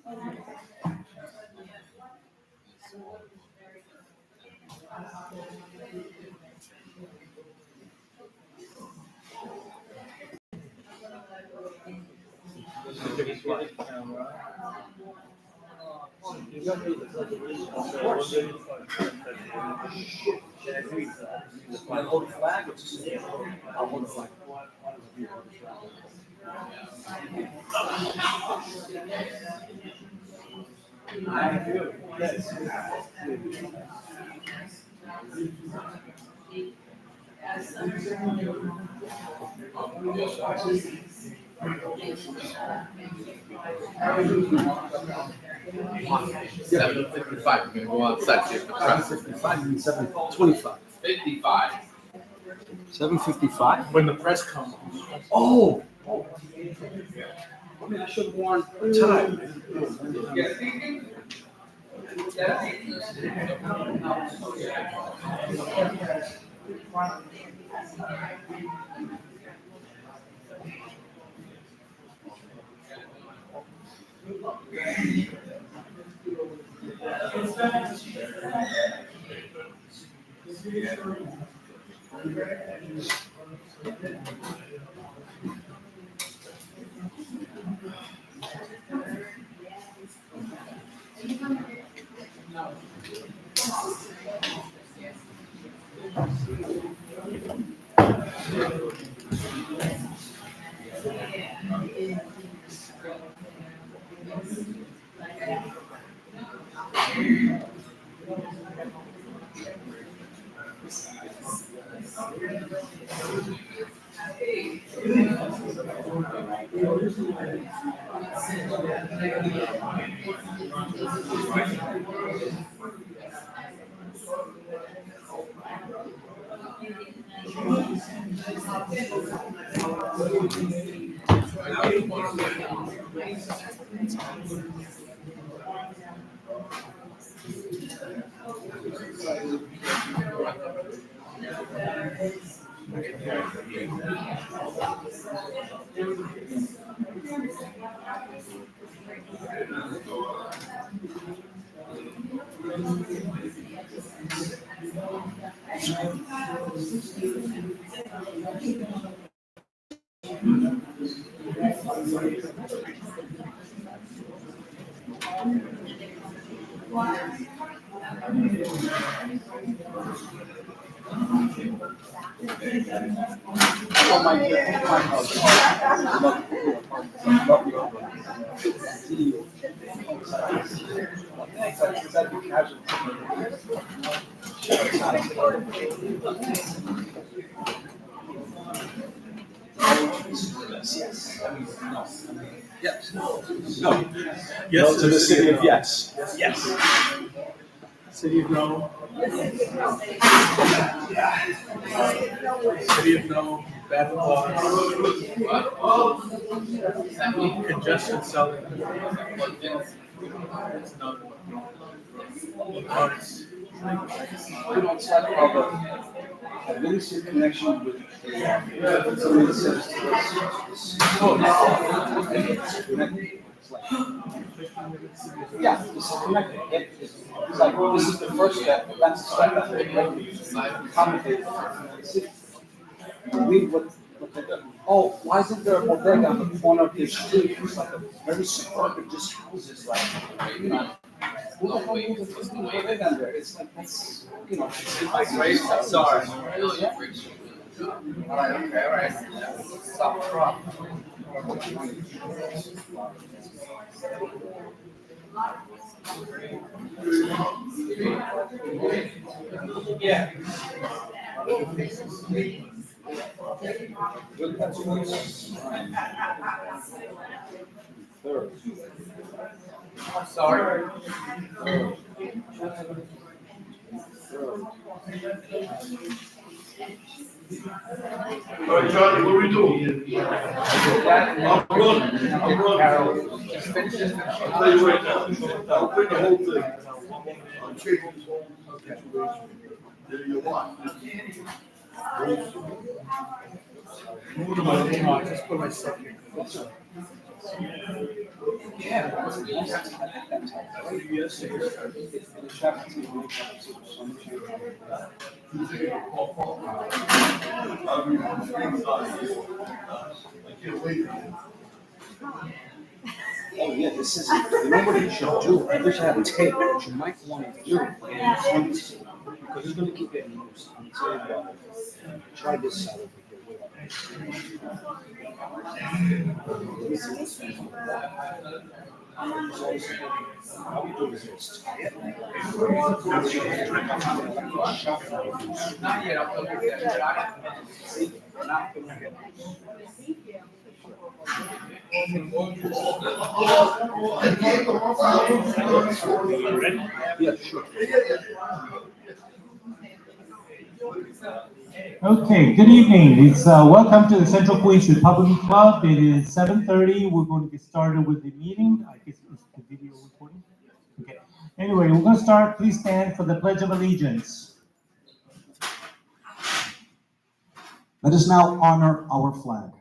Hold the flag. I'll hold the flag. $7.55. We're gonna go outside. See if the press. 7:55 and 7:25. 55. 7:55. When the press comes. Oh. I mean, I should have worn a tie. Yes. No. Yes No to the city of yes. Yes. City of no. City of no. Bad laws. Congestion selling. It's not. Arts. We don't talk about a really good connection with somebody that says to us, oh, it's connected. It's like, yeah, this is connected. It's like, this is the first step, but that's the step that they accommodate. Read what they do. Oh, why isn't there a bodega on the corner of this street? It's like a very suburban, just houses, like, you know. Who the hell moves a bodega in there? It's like, that's, you know, it's Sorry. All right. Stop the truck. Yeah. Good, that's third. Sorry. All right, Charlie, what are we doing? I'm running. Just finish this. I'll tell you right now. I'll bring the whole thing. I'll change this whole situation. There you go. Just put myself here. Yeah, that was nice at that time, right? Yes. And the Schacht team really got to so much. I can't wait. Oh yeah, this is, you know what you should do? I wish I had a tape, what you might want to do is, because it's gonna keep getting used. I'm telling you about it. Try this side over here. How we do this is tie it. Not yet, I'll go get that shot. See, now I'm gonna get yeah, sure. Okay, good evening. It's welcome to the Central Queens Republican Club. It is 7:30. We're going to get started with the meeting. I guess it's the video recording. Okay. Anyway, we're going to start. Please stand for the Pledge of Allegiance. Let us now honor our flag.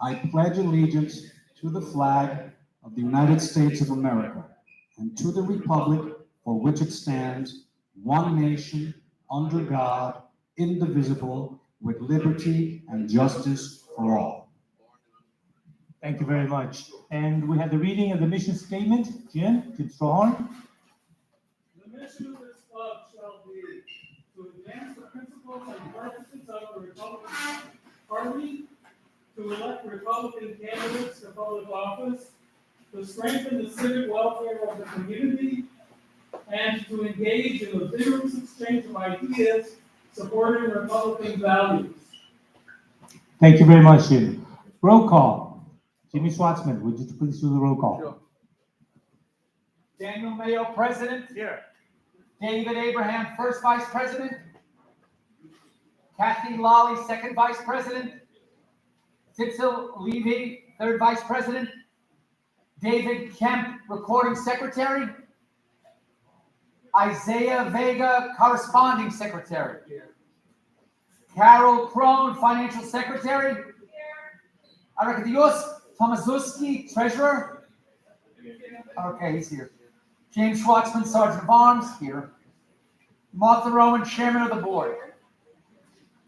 I pledge allegiance to the flag of the United States of America and to the republic for which it stands, one nation, under God, indivisible, with liberty and justice for all. Thank you very much. And we have the reading of the mission statement. Jim Strohorn. The mission of this club shall be to advance the principles and purposes of the Republican Party, to elect Republican candidates to public office, to strengthen the civic welfare of the community, and to engage in a vigorous exchange of ideas supporting Republican values. Thank you very much, Jim. Roll call. Jimmy Schwartzman, would you please do the roll call? Sure. Daniel Mayo, President. Here. David Abraham, First Vice President. Kathy Lally, Second Vice President. Titzel Levy, Third Vice President. David Kemp, Recording Secretary. Isaiah Vega, Corresponding Secretary. Carol Crone, Financial Secretary. Arakadios Tomaszewski, Treasurer. Okay, he's here. James Schwartzman, Sergeant of Arms, here. Martha Rowan, Chairman of the Board.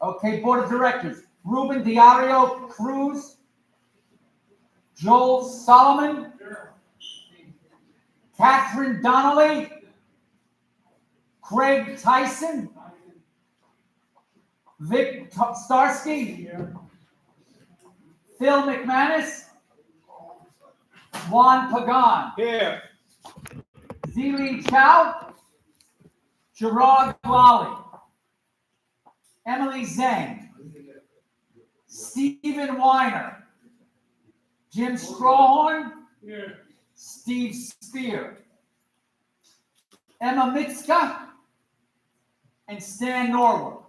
Okay, Board of Directors. Ruben Diario Cruz. Joel Solomon. Catherine Donnelly. Craig Tyson. Vic Starsky. Phil McManus. Juan Pagan. Here. Zili Chow. Gerard Lally. Emily Zhang. Stephen Weiner. Jim Strohorn. Here. Steve Spear. Emma Mitska. And Stan Norwood.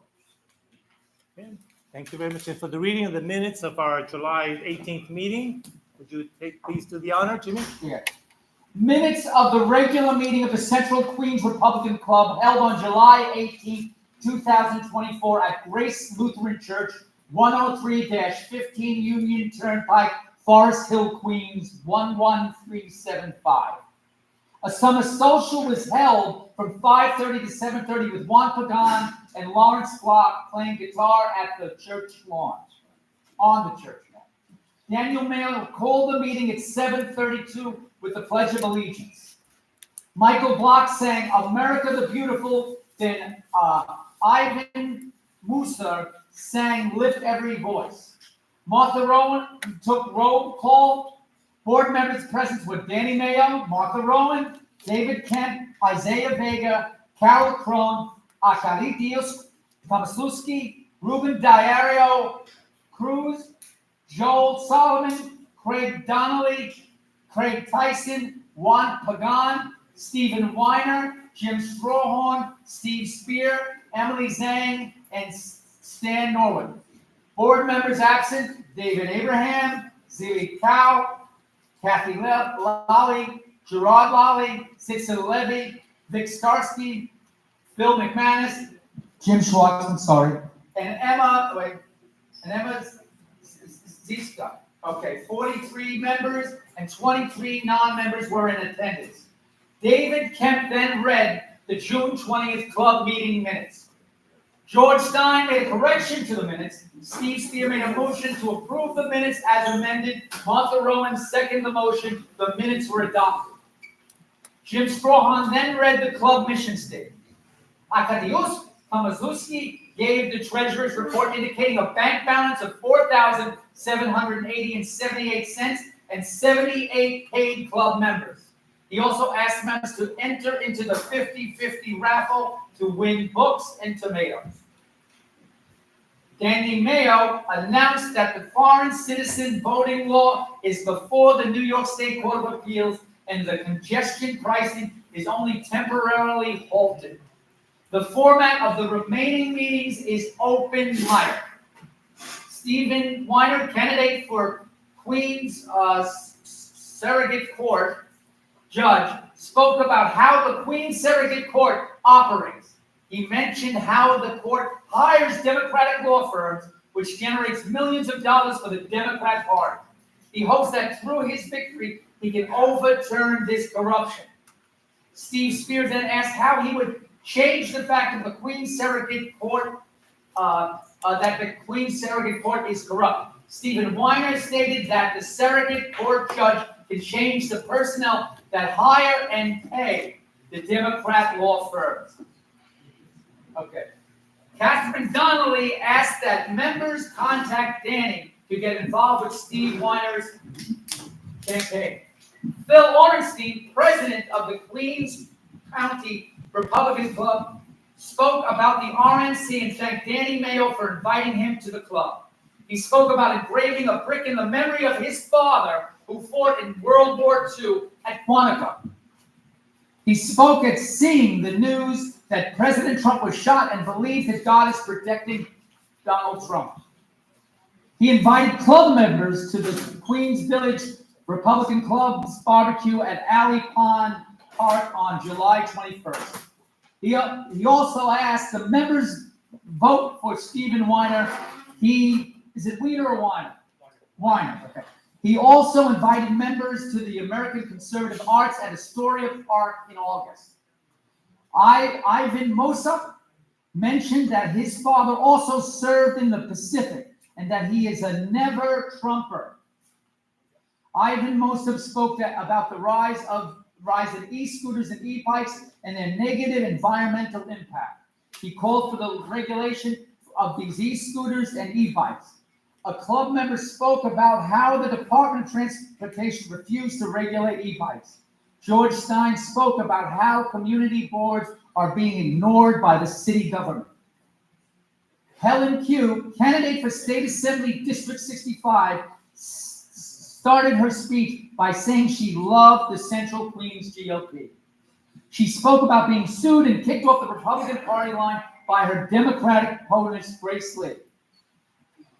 Thank you very much. And for the reading of the minutes of our July 18th meeting, would you please do the honor, Jimmy? Yeah. Minutes of the regular meeting of the Central Queens Republican Club held on July 18, 2024 at Grace Lutheran Church, 103-15 Union Turnpike, Forest Hill, Queens, 11375. A summer social was held from 5:30 to 7:30 with Juan Pagan and Lawrence Flock playing guitar at the church lawn, on the church lawn. Daniel Mayo called the meeting at 7:32 with the Pledge of Allegiance. Michael Block sang America the Beautiful, then Ivan Musser sang Lift Every Voice. Martha Rowan took roll call. Board members present were Danny Mayo, Martha Rowan, David Kemp, Isaiah Vega, Carol Crone, Achalitios Tomaszewski, Ruben Diario Cruz, Joel Solomon, Craig Donnelly, Craig Tyson, Juan Pagan, Stephen Weiner, Jim Strohorn, Steve Spear, Emily Zhang, and Stan Norwood. Board members absent, David Abraham, Zili Cow, Kathy Lally, Gerard Lally, Titzel Levy, Vic Starsky, Phil McManus, Jim Schwartz, and Emma Ziska. Okay, 43 members and 23 non-members were in attendance. David Kemp then read the June 20th club meeting minutes. George Stein made a correction to the minutes. Steve Spear made a motion to approve the minutes as amended. Martha Rowan seconded the motion. The minutes were adopted. Jim Strawhan then read the club mission statement. Arkadiusz Tomaszewski gave the treasurer's report indicating a bank balance of $4,780.78 and 78 paid club members. He also asked members to enter into the 50-50 raffle to win books and tomatoes. Danny Mayo announced that the foreign citizen voting law is before the New York State Court of Appeals and the congestion pricing is only temporarily halted. The format of the remaining meetings is open mic. Stephen Weiner, candidate for Queens Surrogate Court judge, spoke about how the Queens Surrogate Court operates. He mentioned how the court hires Democratic law firms, which generates millions of dollars for the Democrat Party. He hopes that through his victory, he can overturn this corruption. Steve Spears then asked how he would change the fact of the Queens Surrogate Court, that the Queens Surrogate Court is corrupt. Stephen Weiner stated that the Surrogate Court judge can change the personnel that hire and pay the Democrat law firms. Okay. Catherine Donnelly asked that members contact Danny to get involved with Steve Weiner's campaign. Phil Orenstein, president of the Queens County Republican Club, spoke about the RNC and thanked Danny Mayo for inviting him to the club. He spoke about engraving a brick in the memory of his father who fought in World War II at Quantico. He spoke at seeing the news that President Trump was shot and believed that God is protecting Donald Trump. He invited club members to the Queens Village Republican Club's barbecue at Alley Pond Park on July 21st. He also asked the members vote for Stephen Weiner. Is it Weiner or Weiner? Weiner, okay. He also invited members to the American Conservative Arts at Astoria Park in August. Ivan Mosop mentioned that his father also served in the Pacific and that he is a never-Trumper. Ivan Mosop spoke about the rise of e-scooters and e-bikes and their negative environmental impact. He called for the regulation of these e-scooters and e-bikes. A club member spoke about how the Department of Transportation refused to regulate e-bikes. George Stein spoke about how community boards are being ignored by the city government. Helen Q, candidate for State Assembly District 65, started her speech by saying she loved the Central Queens GOP. She spoke about being sued and kicked off the Republican Party line by her Democratic opponent, Grace Lee.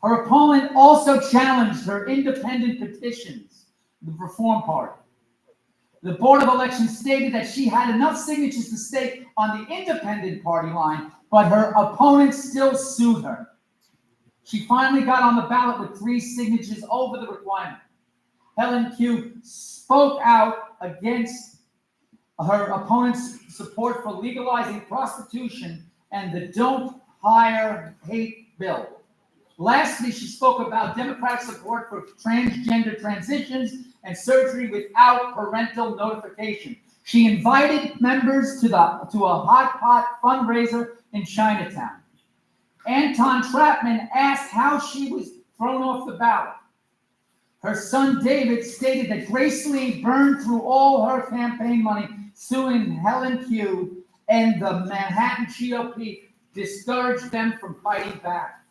Her opponent also challenged her independent petitions, the Reform Party. The Board of Elections stated that she had enough signatures to stay on the independent party line, but her opponent still sued her. She finally got on the ballot with 3 signatures over the requirement. Helen Q spoke out against her opponent's support for legalizing prostitution and the Don't Hire Hate bill. Lastly, she spoke about Democratic support for transgender transitions and surgery without parental notification. She invited members to a hot pot fundraiser in Chinatown. Anton Trapman asked how she was thrown off the ballot. Her son David stated that Grace Lee burned through all her campaign money suing Helen Q, and the Manhattan GOP discouraged them from fighting back.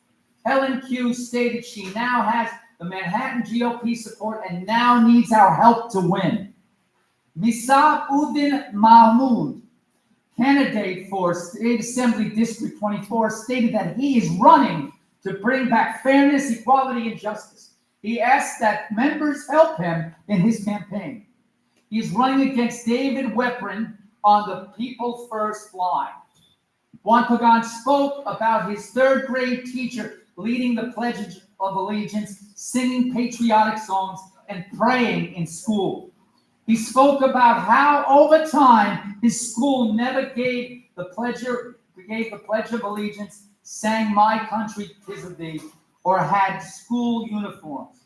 Helen Q stated she now has the Manhattan GOP support and now needs our help to win. Misab Uddin Mahmood, candidate for State Assembly District 24, stated that he is running to bring back fairness, equality, and justice. He asked that members help him in his campaign. He is running against David Weprin on the People First line. Juan Pagan spoke about his 3rd grade teacher leading the Pledge of Allegiance, singing patriotic songs, and praying in school. He spoke about how, over time, his school never gave the Pledge of Allegiance, sang My Country 'Tis of Thee, or had school uniforms.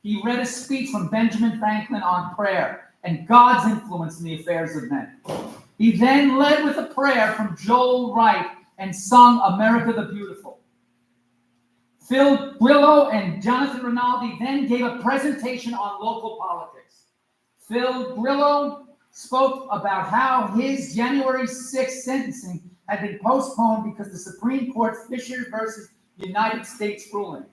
He read a speech from Benjamin Franklin on prayer and God's influence in the affairs of men. He then led with a prayer from Joel Wright and sung America the Beautiful. Phil Grillo and Jonathan Rinaldi then gave a presentation on local politics. Phil Grillo spoke about how his January 6th sentencing had been postponed because the Supreme Court's Fisher versus United States ruling.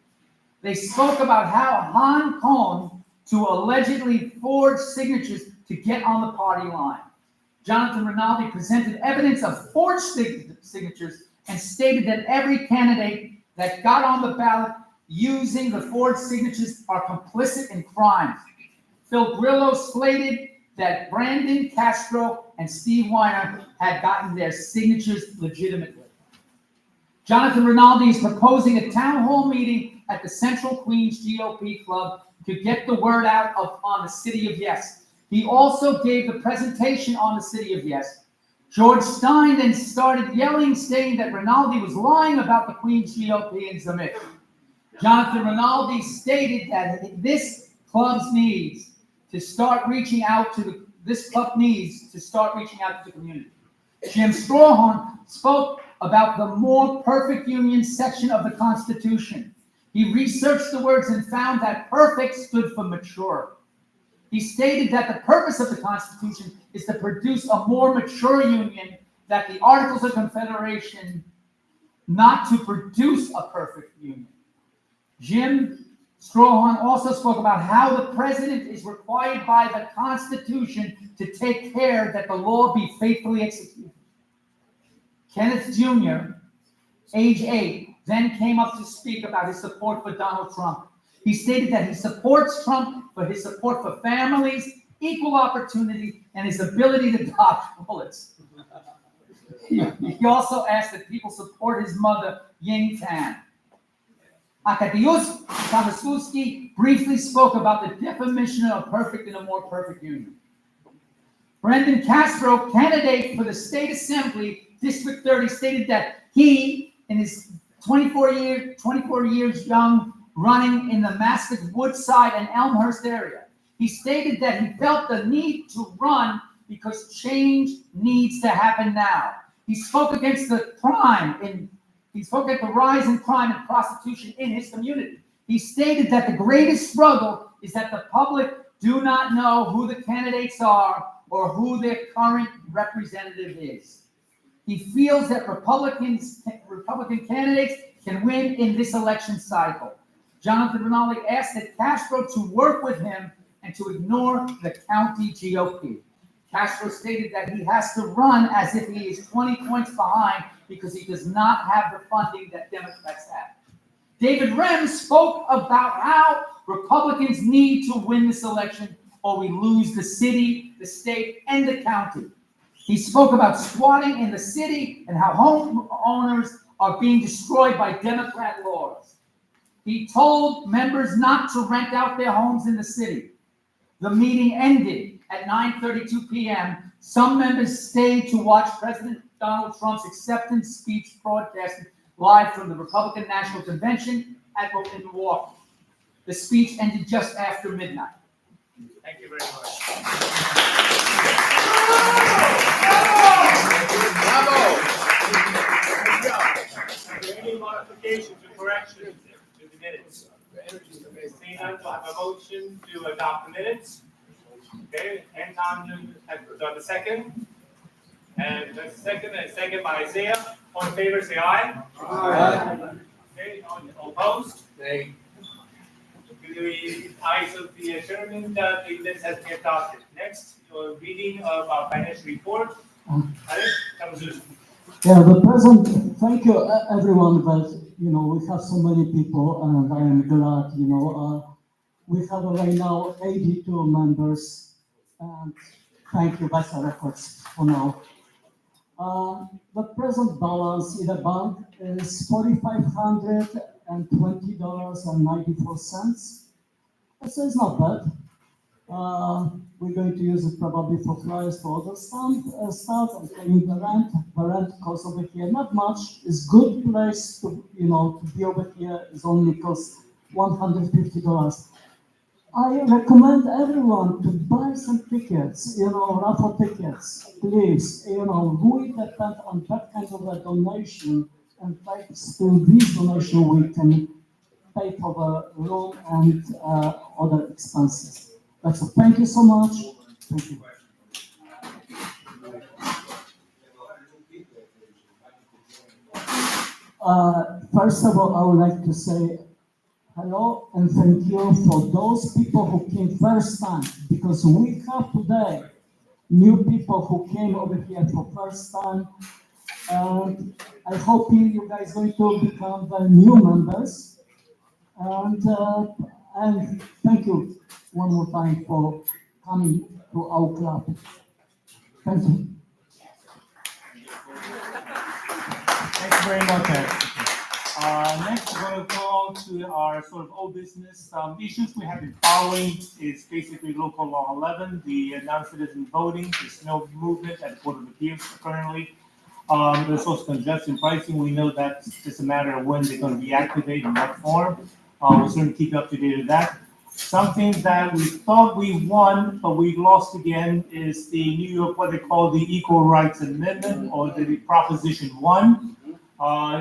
They spoke about how Han Cohn to allegedly forge signatures to get on the party line. Jonathan Rinaldi presented evidence of forged signatures and stated that every candidate that got on the ballot using the forged signatures are complicit in crimes. Phil Grillo slated that Brandon Castro and Steve Weiner had gotten their signatures legitimately. Jonathan Rinaldi is proposing a town hall meeting at the Central Queens GOP Club to get the word out on the City of Yes. He also gave the presentation on the City of Yes. George Stein then started yelling, saying that Rinaldi was lying about the Queens GOP and Zamit. Jonathan Rinaldi stated that this club needs to start reaching out to the community. Jim Strawhorn spoke about the more perfect union section of the Constitution. He researched the words and found that perfect stood for mature. He stated that the purpose of the Constitution is to produce a more mature union, that the Articles of Confederation, not to produce a perfect union. Jim Strawhorn also spoke about how the president is required by the Constitution to take care that the law be faithfully executed. Kenneth Jr., age 8, then came up to speak about his support for Donald Trump. He stated that he supports Trump for his support for families, equal opportunity, and his ability to dodge bullets. He also asked that people support his mother, Ying Tan. Arkadiusz Kamaszewski briefly spoke about the definition of perfect in a more perfect union. Brendan Castro, candidate for the State Assembly, District 30, stated that he, in his 24 years young, running in the Mascot, Woodside, and Elmhurst area. He stated that he felt the need to run because change needs to happen now. He spoke against the rise in crime and prostitution in his community. He stated that the greatest struggle is that the public do not know who the candidates are or who their current representative is. He feels that Republican candidates can win in this election cycle. Jonathan Rinaldi asked that Castro to work with him and to ignore the county GOP. Castro stated that he has to run as if he is 20 points behind because he does not have the funding that Democrats have. David Rem spoke about how Republicans need to win this election or we lose the city, the state, and the county. He spoke about squatting in the city and how homeowners are being destroyed by Democrat laws. He told members not to rent out their homes in the city. The meeting ended at 9:32 p.m. Some members stayed to watch President Donald Trump's acceptance speech broadcasted live from the Republican National Convention in Milwaukee. The speech ended just after midnight. Thank you very much. Bravo! Good job. Are there any modifications or corrections to the minutes? Seeing none, we'll have a motion to adopt the minutes. Okay, Anton has done the second. And the second by Isaiah. All in favor, say aye. Aye. Okay, all opposed? Nay. The ayes of the chairman, the minutes has been adopted. Next, your reading of our financial report. Alex, comes to Yeah, the present, thank you everyone, but we have so many people and I am glad, we have right now 82 members and thank you, that's our efforts for now. The present balance in the bank is $4,520.94. So it's not bad. We're going to use it probably for flyers for other stuff and paying the rent. The rent cost over here not much. It's good place to to be over here. It's only cost $150. I recommend everyone to buy some tickets, raffle tickets, please. We depend on that kind of a donation, and thanks to this donation, we can pay for the room and other expenses. That's all. Thank you so much. Thank you. First of all, I would like to say hello and thank you for those people who came first time, because we have today new people who came over here for first time, and I hope you guys are going to become the new members, and thank you one more time for coming to our club. Thank you. Thank you very much, Ed. Next, we're going to go on to our sort of old business issues we have been following. Is basically local law 11, the non-citizen voting. There's no movement at the Board of Appeals currently. There's also congestion pricing. We know that's just a matter of when they're going to reactivate in what form. We'll certainly keep you up to date with that. Something that we thought we won, but we've lost again, is the New York, what they call the Equal Rights Amendment, or the Proposition 1.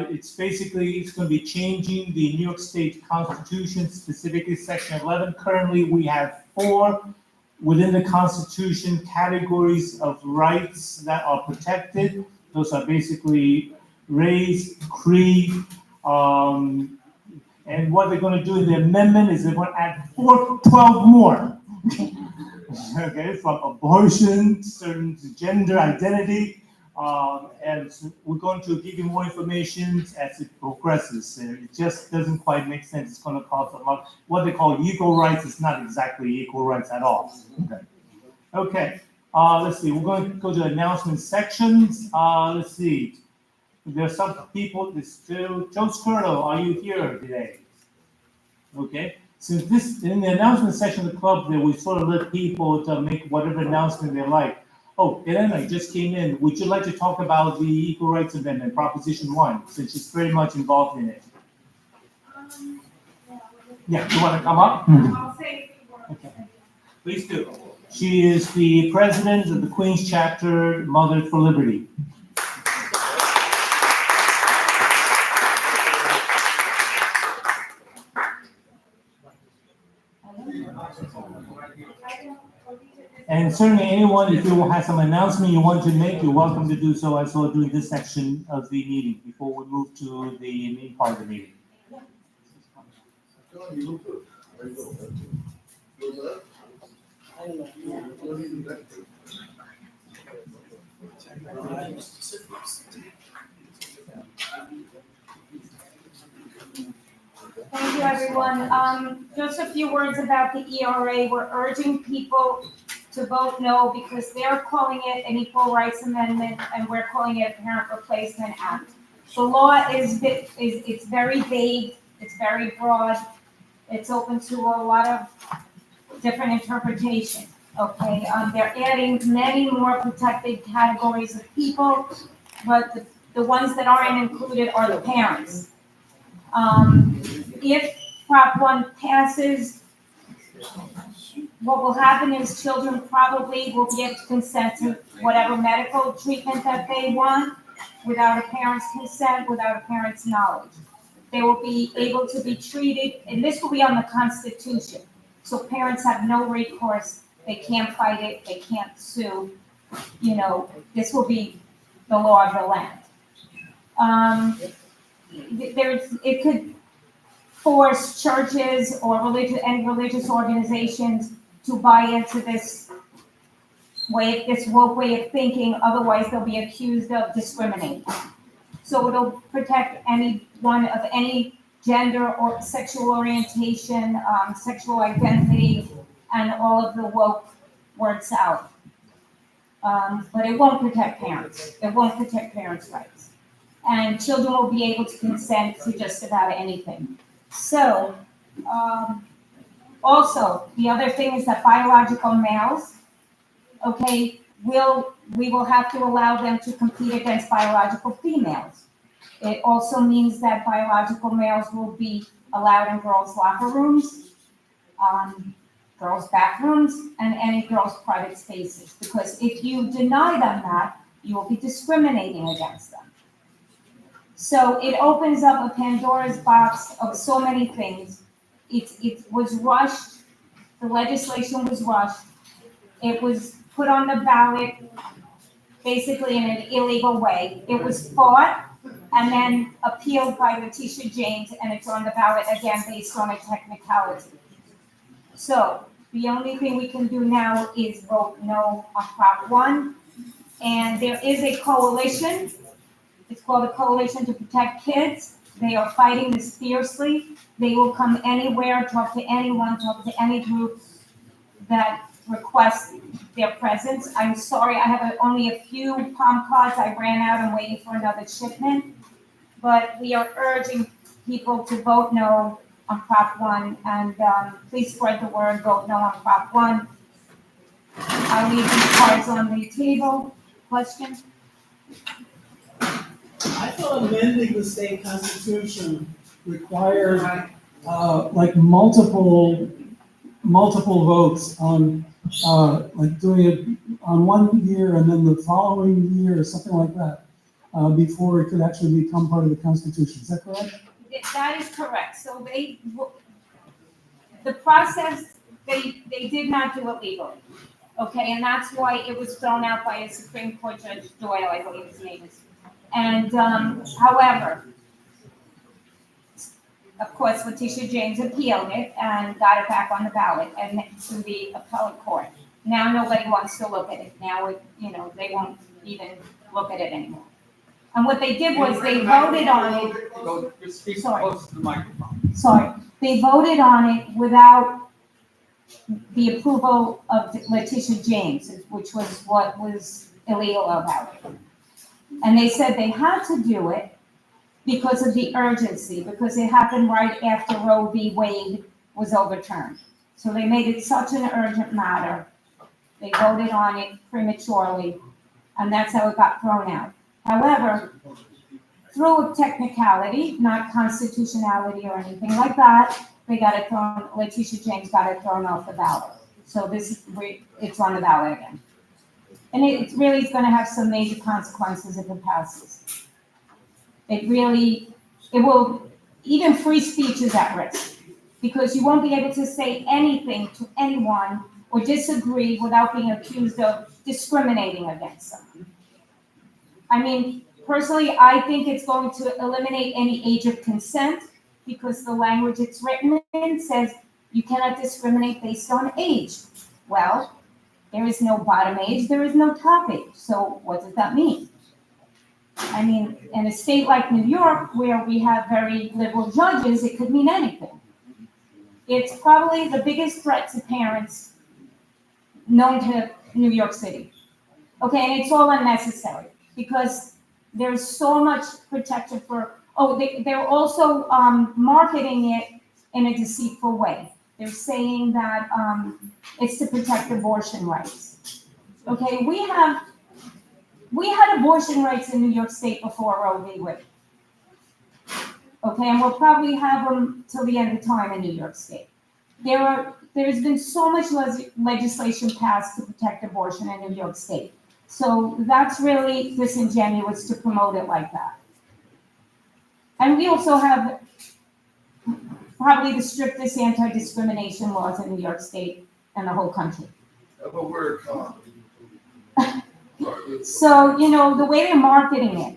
It's going to be changing the New York State Constitution, specifically Section 11. Currently, we have 4 within the Constitution categories of rights that are protected. Those are basically race, creed, and what they're going to do in the amendment is they're going to add 12 more. Okay, from abortion, certain gender identity, and we're going to give you more information as it progresses. It just doesn't quite make sense. It's going to cost a lot. What they call equal rights is not exactly equal rights at all. Okay. Let's see. We're going to go to the announcement sections. Let's see. There's some people. Joe Skirtle, are you here today? Okay. Since this in the announcement section of the club, there we sort of let people to make whatever announcement they like. Oh, Elena just came in. Would you like to talk about the Equal Rights Amendment, Proposition 1, since she's very much involved in it? Yeah, you want to come up? I'll say a few words. Okay. Please do. She is the president of the Queens chapter, Mother for Liberty. And certainly anyone, if you have some announcement you want to make, you're welcome to do so as well during this section of the meeting before we move to the main part of the meeting. Thank you, everyone. Just a few words about the ERA. We're urging people to vote no because they're calling it an Equal Rights Amendment and we're calling it a Parent Replacement Act. The law is it's very vague, it's very broad, it's open to a lot of different interpretations. Okay, they're adding many more protected categories of people, but the ones that aren't included are the parents. If Prop 1 passes, what will happen is children probably will be able to consent to whatever medical treatment that they want without a parent's consent, without a parent's knowledge. They will be able to be treated, and this will be on the Constitution. So parents have no recourse. They can't fight it. They can't sue. This will be the law of the land. It could force churches or religious organizations to buy into this woke way of thinking. Otherwise, they'll be accused of discriminating. So it'll protect anyone of any gender or sexual orientation, sexual identity, and all of the woke words out. But it won't protect parents. It won't protect parents' rights. And children will be able to consent to just about anything. So, also, the other thing is that biological males, okay, we will have to allow them to compete against biological females. It also means that biological males will be allowed in girls' locker rooms, girls' bathrooms, and any girls' private spaces. Because if you deny them that, you will be discriminating against them. So it opens up a Pandora's box of so many things. It was rushed. The legislation was rushed. It was put on the ballot basically in an illegal way. It was fought and then appealed by Letitia James, and it's on the ballot again based on a technicality. So the only thing we can do now is vote no on Prop 1. And there is a coalition. It's called the Coalition to Protect Kids. They are fighting this fiercely. They will come anywhere, talk to anyone, talk to any group that requests their presence. I'm sorry, I have only a few palm cards. I ran out. I'm waiting for another shipment. But we are urging people to vote no on Prop 1. And please spread the word, vote no on Prop 1. I'll leave these cards on the table. Question? I thought amending the state constitution required, like multiple votes on, like doing it on 1 year and then the following year or something like that, before it could actually become part of the Constitution. Is that correct? That is correct. So the process, they did not do it legally. Okay, and that's why it was thrown out by a Supreme Court Judge Doyle, I believe his name is. And however, of course, Letitia James appealed it and got it back on the ballot and to the appellate court. Now nobody wants to look at it. Now they won't even look at it anymore. And what they did was they voted on it. Go, speak Sorry. close to the microphone. Sorry, they voted on it without the approval of Letitia James, which was what was illegal about it. And they said they had to do it because of the urgency, because it happened right after Roe v. Wade was overturned. So they made it such an urgent matter. They voted on it prematurely, and that's how it got thrown out. However, through a technicality, not constitutionality or anything like that, Letitia James got it thrown off the ballot. So it's on the ballot again. And it really is going to have some major consequences if it passes. It will, even free speech is at risk, because you won't be able to say anything to anyone or disagree without being accused of discriminating against them. I mean, personally, I think it's going to eliminate any age of consent, because the language it's written in says you cannot discriminate based on age. Well, there is no bottom age, there is no top age. So what does that mean? I mean, in a state like New York, where we have very liberal judges, it could mean anything. It's probably the biggest threat to parents known to New York City. Okay, and it's all unnecessary, because there's so much protection for, they're also marketing it in a deceitful way. They're saying that it's to protect abortion rights. Okay, we had abortion rights in New York State before Roe v. Wade. Okay, and we'll probably have them till the end of time in New York State. There's been so much legislation passed to protect abortion in New York State. So that's really disingenuous to promote it like that. And we also have probably the strictest anti-discrimination laws in New York State and the whole country. So, the way they're marketing it,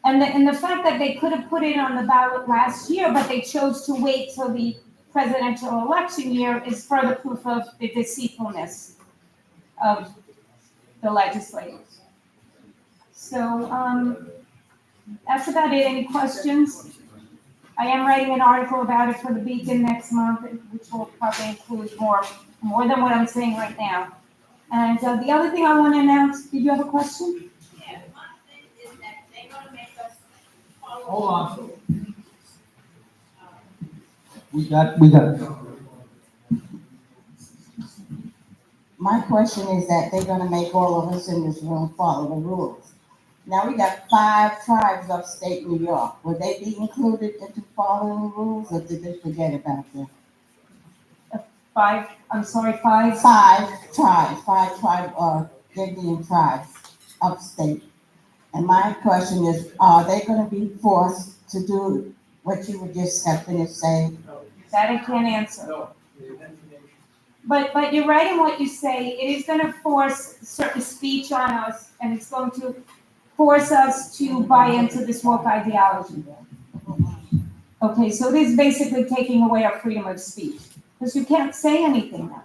and the fact that they could have put it on the ballot last year, but they chose to wait till the presidential election year is further proof of the deceitfulness of the legislators. So, that's about it. Any questions? I am writing an article about it for the Beacon next month, which will probably include more than what I'm saying right now. And the other thing I want to announce, did you have a question? Yeah, one thing is that they're gonna make us follow. Hold on. We got. My question is that they're gonna make all of us in this room follow the rules. Now, we got 5 tribes upstate New York. Would they be included into following the rules, or did they forget about them? 5, I'm sorry, 5? 5 tribe, Indian tribes upstate. And my question is, are they gonna be forced to do what you were just finished saying? That I can't answer. But you're right in what you say. It is going to force certain speech on us, and it's going to force us to buy into this woke ideology. Okay, so it is basically taking away our freedom of speech, because you can't say anything now.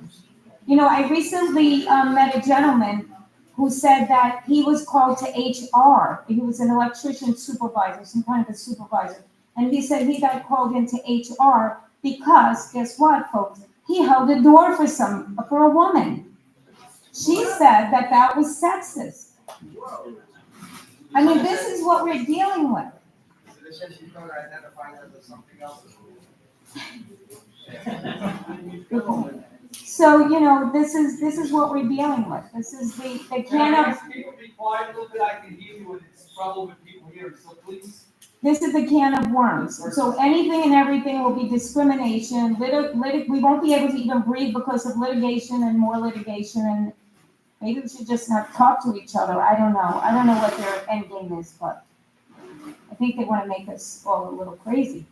You know, I recently met a gentleman who said that he was called to HR. He was an electrician supervisor, some kind of a supervisor. And he said he got called into HR because, guess what, folks? He held a door for a woman. She said that was sexist. I mean, this is what we're dealing with. So, you know, this is what we're dealing with. This is the can of. People be quiet a little bit. I can hear you, and it's trouble with people here. So please. This is the can of worms. So anything and everything will be discrimination. We won't be able to even breathe because of litigation and more litigation. And maybe we should just not talk to each other. I don't know. I don't know what their end game is, but I think they want to make us all a little crazy.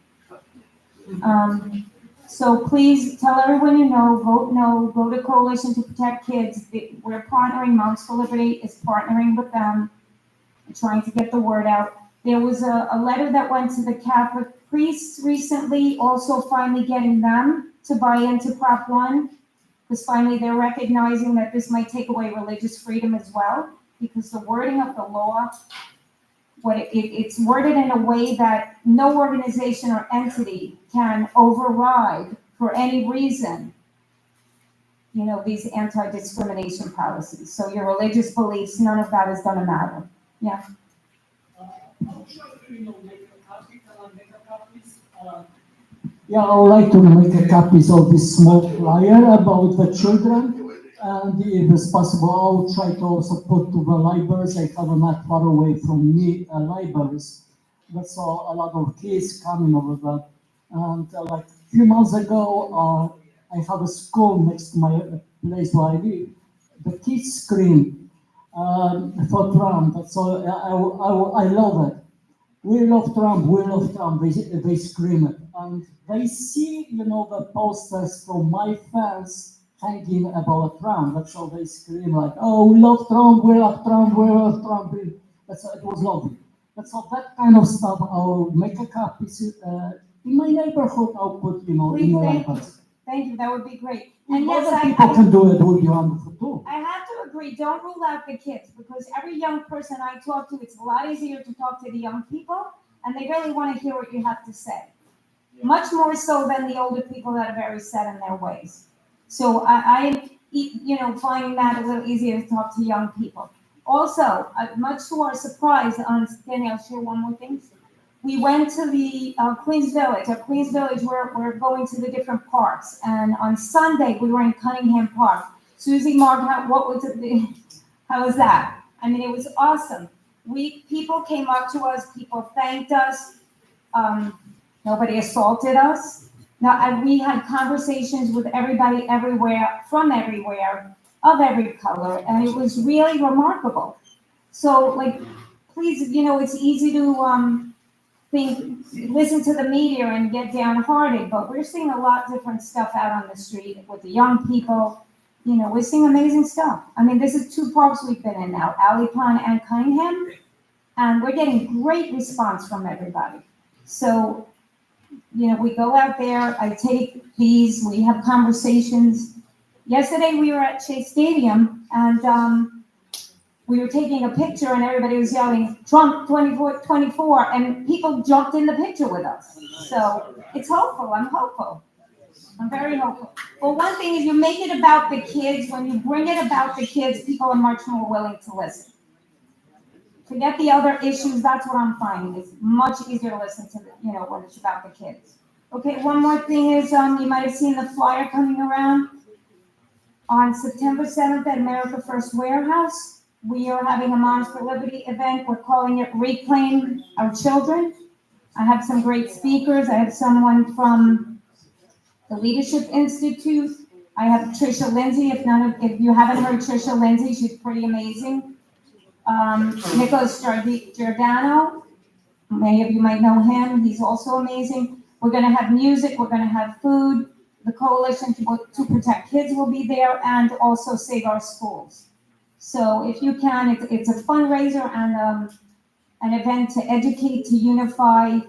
So please tell everyone you know, vote no, go to Coalition to Protect Kids. We're partnering, Moms for Liberty is partnering with them and trying to get the word out. There was a letter that went to the Catholic priests recently, also finally getting them to buy into Prop 1, because finally they're recognizing that this might take away religious freedom as well, because the wording of the law, it's worded in a way that no organization or entity can override for any reason, you know, these anti-discrimination policies. So your religious beliefs, none of that is going to matter. Yeah. Yeah, I would like to make a copies of this small flyer about the children, and if it's possible, I'll try to also put to the libraries. I have not far away from me libraries. That's all, a lot of kids coming over there. And like a few months ago, I have a school next to my place where I live. The kids scream for Trump. So I love it. We love Trump, they scream it. And they see, you know, the posters from my fans hanging about Trump. That's how they scream like, oh, we love Trump, we love Trump, we love Trump. It was lovely. That's all that kind of stuff. I'll make a copy. In my neighborhood, I'll put, you know, Please, in my thank iPad. Thank you, that would be great. And yes, Other people can do it, would be wonderful too. I have to agree, don't rule out the kids, because every young person I talk to, it's a lot easier to talk to the young people, and they really want to hear what you have to say. Much more so than the older people that are very set in their ways. So I you know, finding that a little easier to talk to young people. Also, much to our surprise, Danny, I'll share one more thing. We went to the Queens Village. At Queens Village, we're going to the different parks. And on Sunday, we were in Cunningham Park. Susie, Mark, what was it? How was that? I mean, it was awesome. People came up to us. People thanked us. Nobody assaulted us. Now, we had conversations with everybody everywhere, from everywhere, of every color. And it was really remarkable. So, like, please, you know, it's easy to listen to the media and get downhearted, but we're seeing a lot of different stuff out on the street with the young people. You know, we're seeing amazing stuff. I mean, this is 2 parks we've been in now, Alley Pond and Cunningham, and we're getting great response from everybody. So, you know, we go out there, I take these, we have conversations. Yesterday we were at Shea Stadium, and we were taking a picture and everybody was yelling, Trump 24, and people jumped in the picture with us. So it's hopeful, I'm hopeful. I'm very hopeful. But one thing is you make it about the kids, when you bring it about the kids, people are much more willing to listen. Forget the other issues, that's what I'm finding, it's much easier to listen to, when it's about the kids. Okay, one more thing is, you might have seen the flyer coming around. On September 7th at America First Warehouse, we are having a Moms for Liberty event, we're calling it Reclaim Our Children. I have some great speakers, I have someone from the Leadership Institute, I have Tricia Lindsay, if you haven't heard Tricia Lindsay, she's pretty amazing. Nicholas Giordano, many of you might know him, he's also amazing. We're gonna have music, we're gonna have food, the Coalition to Protect Kids will be there, and also Save Our Schools. So if you can, it's a fundraiser and an event to educate, to unify,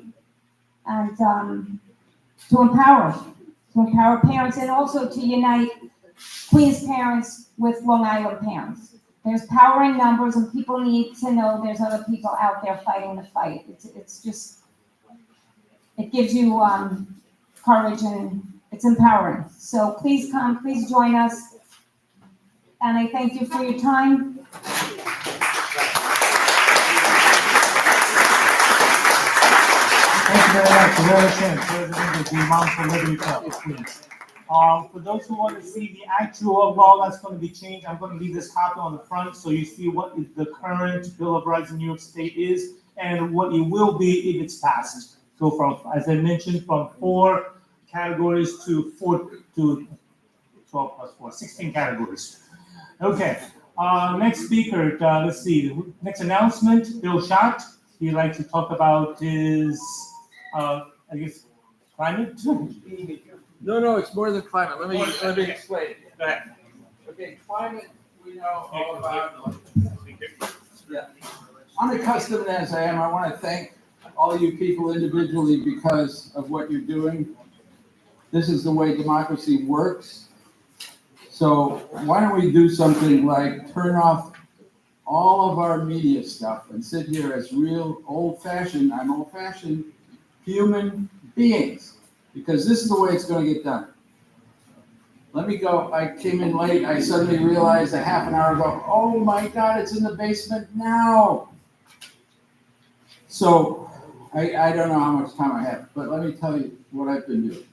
and to empower parents, and also to unite Queens parents with Long Island parents. There's power in numbers, and people need to know there's other people out there fighting the fight. It's just, it gives you courage, and it's empowering. So please come, please join us. And I thank you for your time. Thank you very much. President of the Moms for Liberty Club, Queens. For those who want to see the actual law that's going to be changed, I'm going to leave this copy on the front so you see what the current Bill of Rights in New York State is and what it will be if it's passed. So from, as I mentioned, from 4 categories to 12 plus 4, 16 categories. Okay, next speaker, let's see, next announcement, Bill Schacht. He'd like to talk about his, climate? No, it's more than climate. Let me explain. Go ahead. Okay, climate, we know all about. Yeah. Unaccustomed as I am, I want to thank all you people individually because of what you're doing. This is the way democracy works. So why don't we do something like turn off all of our media stuff and sit here as real old-fashioned, I'm old-fashioned, human beings. Because this is the way it's going to get done. Let me go. I came in late. I suddenly realized a half an hour ago, oh my God, it's in the basement now. So I don't know how much time I have, but let me tell you what I've been doing.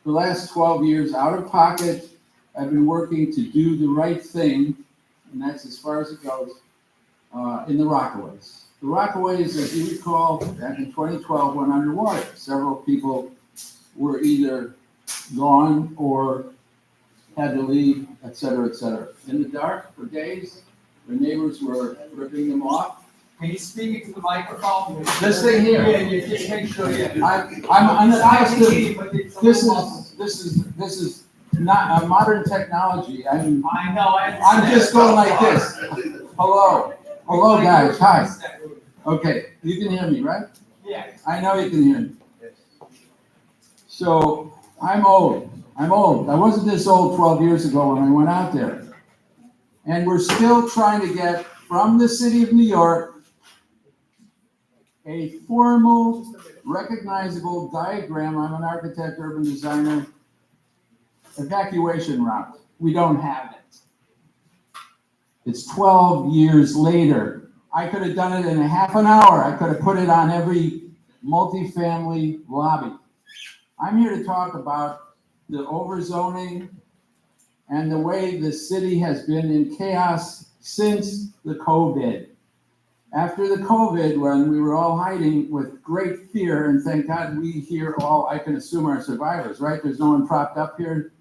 The last 12 years, out of pocket, I've been working to do the right thing, and that's as far as it goes, in the Rockaways. The Rockaways, as you recall, back in 2012 went underwater. Several people were either gone or had to leave, et cetera, et cetera. In the dark for days, the neighbors were ripping them off. Can you speak into the microphone? This thing here. Yeah, just make sure. I'm unaccustomed. This is not a modern technology. I know. I'm just going like this. Hello, guys. Hi. Okay, you can hear me, right? Yeah. I know you can hear me. So I'm old. I wasn't this old 12 years ago when I went out there. And we're still trying to get from the city of New York a formal, recognizable diagram. I'm an architect, urban designer, evacuation route. We don't have it. It's 12 years later. I could have done it in a half an hour. I could have put it on every multifamily lobby. I'm here to talk about the overzoning and the way the city has been in chaos since the COVID. After the COVID, when we were all hiding with great fear, and thank God we here all, I can assume, are survivors, right? There's no one propped up here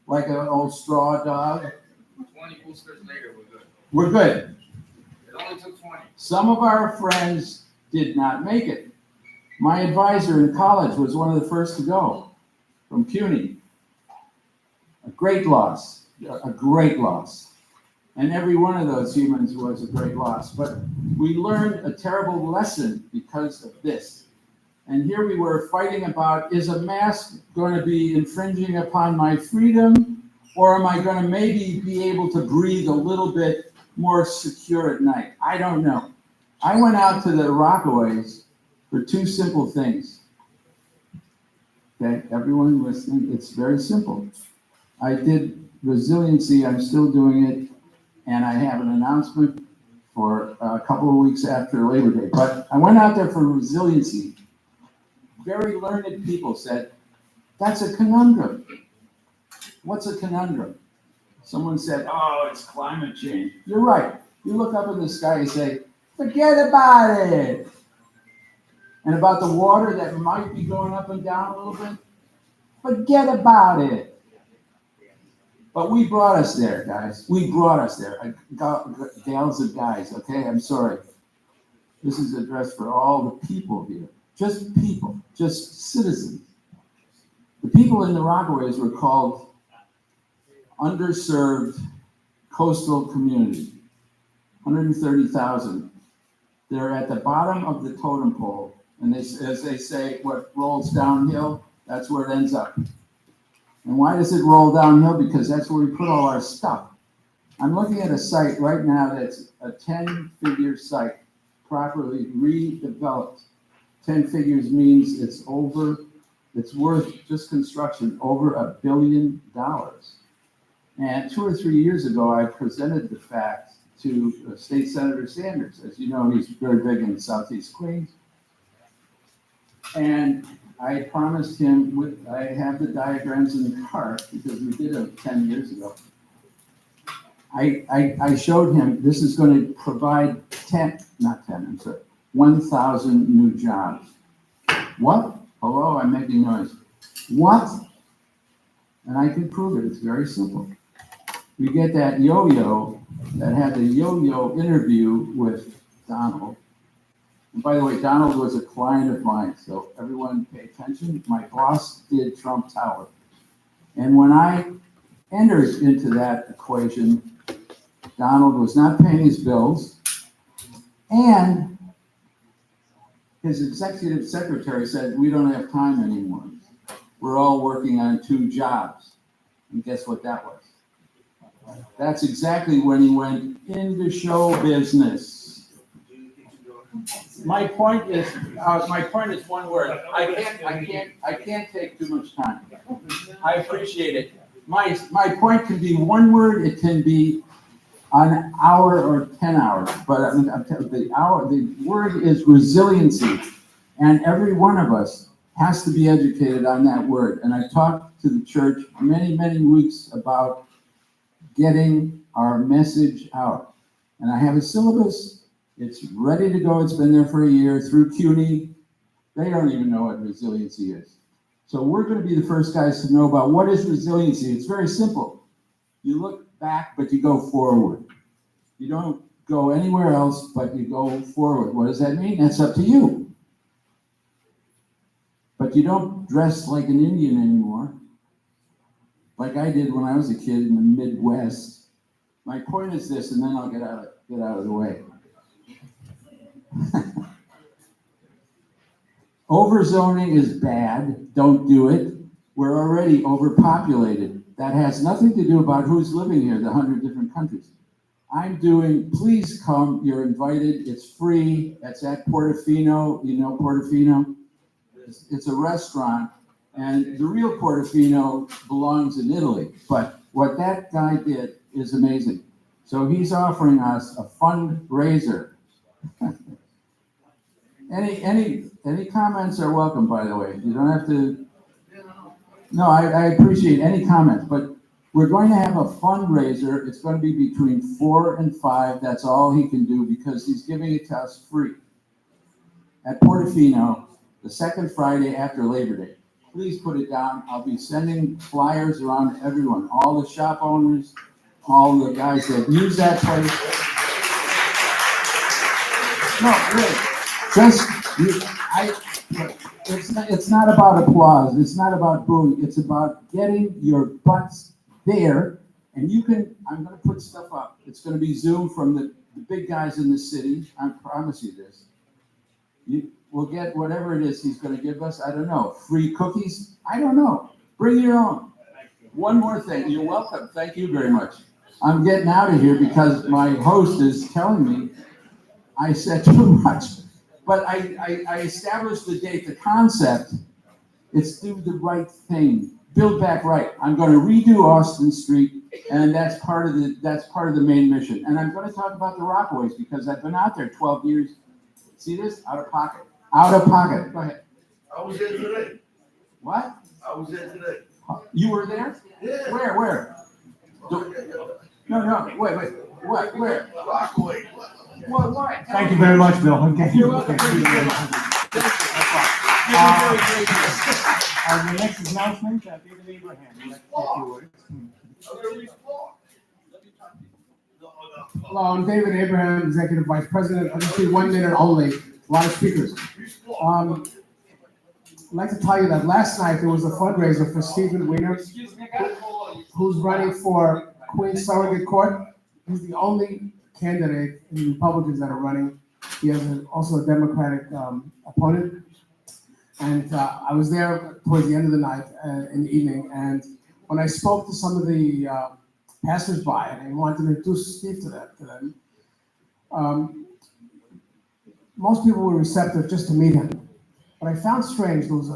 like an old straw dog. 20 boosters later, we're good. We're good. It only took 20. Some of our friends did not make it. My advisor in college was one of the first to go from CUNY. A great loss. And every one of those humans was a great loss. But we learned a terrible lesson because of this. And here we were fighting about, is a mask going to be infringing upon my freedom, or am I going to maybe be able to breathe a little bit more secure at night? I don't know. I went out to the Rockaways for 2 simple things. Okay, everyone listening, it's very simple. I did resiliency, I'm still doing it, and I have an announcement for a couple of weeks after Labor Day. But I went out there for resiliency. Very learned people said, that's a conundrum. What's a conundrum? Someone said, oh, it's climate change. You're right. You look up in the sky and say, forget about it. And about the water that might be going up and down a little bit, forget about it. But we brought us there, guys. We brought us there. Gals and guys, okay? I'm sorry. This is addressed for all the people here. Just people, just citizens. The people in the Rockaways were called underserved coastal community. 130,000. They're at the bottom of the totem pole. And they, as they say, what rolls downhill, that's where it ends up. And why does it roll downhill? Because that's where we put all our stuff. I'm looking at a site right now that's a 10-figure site, properly redeveloped. 10 figures means it's worth just construction over $1 billion. And 2 or 3 years ago, I presented the fact to State Senator Sanders. As you know, he's very big in Southeast Queens. And I promised him, I have the diagrams in the car because we did them 10 years ago. I showed him this is going to provide 1,000 new jobs. What? Hello, I'm making noise. What? And I can prove it. It's very simple. We get that yo-yo that had the yo-yo interview with Donald. And by the way, Donald was a client of mine, so everyone pay attention. My boss did Trump Tower. And when I entered into that equation, Donald was not paying his bills, and his executive secretary said, we don't have time anymore. We're all working on 2 jobs. And guess what that was? That's exactly when he went into show business. My point is one word. I can't take too much time. I appreciate it. My point can be one word. It can be an hour or 10 hours. But the word is resiliency, and every one of us has to be educated on that word. And I talked to the church many, many weeks about getting our message out. And I have a syllabus. It's ready to go. It's been there for a year through CUNY. They don't even know what resiliency is. So we're going to be the first guys to know about what is resiliency. It's very simple. You look back, but you go forward. You don't go anywhere else, but you go forward. What does that mean? That's up to you. But you don't dress like an Indian anymore, like I did when I was a kid in the Midwest. My point is this, and then I'll get out of the way. Overzoning is bad. Don't do it. We're already overpopulated. That has nothing to do about who's living here, the 100 different countries. Please come. You're invited. It's free. It's at Portofino. You know Portofino? It's a restaurant, and the real Portofino belongs in Italy. But what that guy did is amazing. So he's offering us a fundraiser. Any comments are welcome, by the way. You don't have to. No, I appreciate any comments, but we're going to have a fundraiser. It's going to be between 4 and 5. That's all he can do because he's giving it to us free at Portofino the second Friday after Labor Day. Please put it down. I'll be sending flyers around to everyone, all the shop owners, all the guys that use that place. No, really. It's not about applause. It's not about booing. It's about getting your butts there. And I'm going to put stuff up. It's going to be Zoom from the big guys in the city. I promise you this. We'll get whatever it is he's going to give us. I don't know. Free cookies? I don't know. Bring your own. One more thing. You're welcome. Thank you very much. I'm getting out of here because my host is telling me I said too much. But I established the date. The concept It's do the right thing. Build back right. I'm going to redo Austin Street, and that's part of the main mission. And I'm going to talk about the Rockaways because I've been out there 12 years. See this? Out of pocket. Out of pocket. Go ahead. I was there today. What? I was there today. You were there? Yeah. Where? No. Wait. What? Where? Rockaway. What? Thank you very much, Bill. Okay. You're welcome. The next announcement, David Abraham. Hello, I'm David Abraham, Executive Vice President. I'll just be 1 minute only, a lot of speakers. I'd like to tell you that last night there was a fundraiser for Stephen Weiner, who's running for Queen's Surrogate Court. He's the only candidate in the Republicans that are running. He has also a Democratic opponent. And I was there towards the end of the night, in the evening, and when I spoke to some of the passersby, and I wanted to introduce Steve to them, most people were receptive just to meet him. But I found strange, there was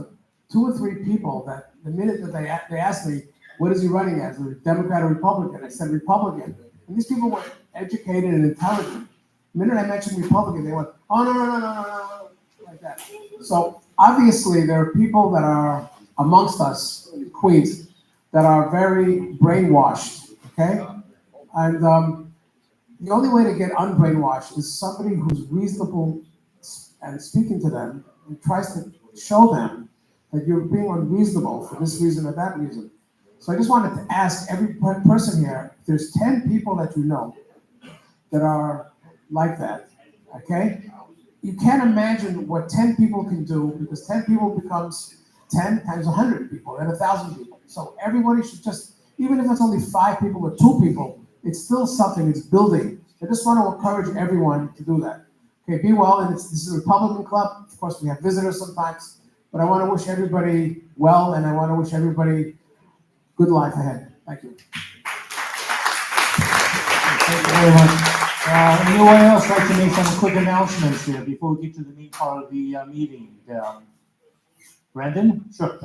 2 or 3 people that the minute that they asked me, what is he running as, a Democrat or Republican? I said Republican. And these people were educated and intelligent. The minute I mentioned Republican, they went, oh, no, like that. So obviously there are people that are amongst us, Queens, that are very brainwashed, okay? And the only way to get unbrainwashed is somebody who's reasonable and speaking to them and tries to show them that you're being unreasonable for this reason or that reason. So I just wanted to ask every person here, if there's 10 people that you know that are like that, okay? You can't imagine what 10 people can do, because 10 people becomes 10 times 100 people, and 1,000 people. So everybody should just, even if it's only 5 people or 2 people, it's still something, it's building. I just want to encourage everyone to do that. Okay, be well, and this is a Republican club. Of course, we have visitors sometimes, but I want to wish everybody well, and I want to wish everybody good life ahead. Thank you. Thank you very much. Anyone else like to make some quick announcements here before we get to the main part of the meeting? Brandon? Sure.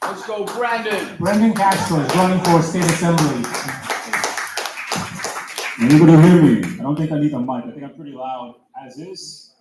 Let's go, Brandon. Brendan Castro is running for state assembly. You're able to hear me. I don't think I need the mic. I think I'm pretty loud as is.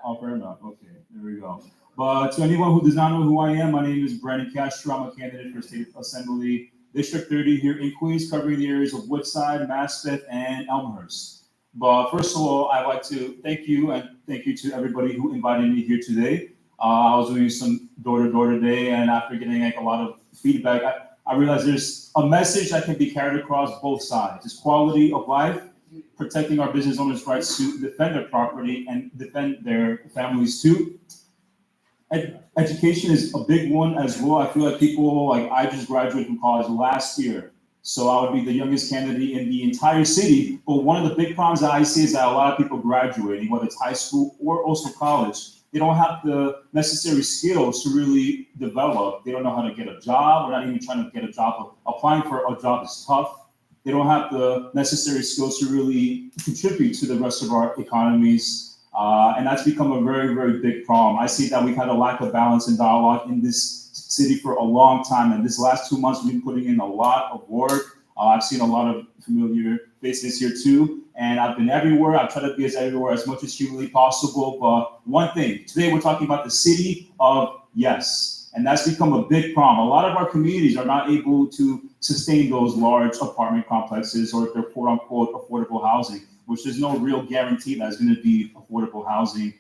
Oh, fair enough. Okay, there we go. But to anyone who does not know who I am, my name is Brendan Castro. I'm a candidate for state assembly, District 30 here in Queens, covering the areas of Woodside, Maspeth, and Elmhurst. But first of all, I'd like to thank you, and thank you to everybody who invited me here today. I was doing some door-to-door today, and after getting a lot of feedback, I realized there's a message that can be carried across both sides. It's quality of life, protecting our business owners' rights to defend their property and defend their families too. Education is a big one as well. I feel like people, I just graduated from college last year, so I would be the youngest candidate in the entire city. But one of the big problems that I see is that a lot of people graduating, whether it's high school or also college, they don't have the necessary skills to really develop. They don't know how to get a job. We're not even trying to get a job. Applying for a job is tough. They don't have the necessary skills to really contribute to the rest of our economies. And that's become a very, very big problem. I see that we've had a lack of balance and dialogue in this city for a long time. And this last 2 months, we've been putting in a lot of work. I've seen a lot of familiar faces here too. And I've been everywhere. I've tried to be as everywhere as much as humanly possible. But one thing, today we're talking about the city of yes. And that's become a big problem. A lot of our communities are not able to sustain those large apartment complexes, or if they're quote unquote affordable housing, which there's no real guarantee that's going to be affordable housing.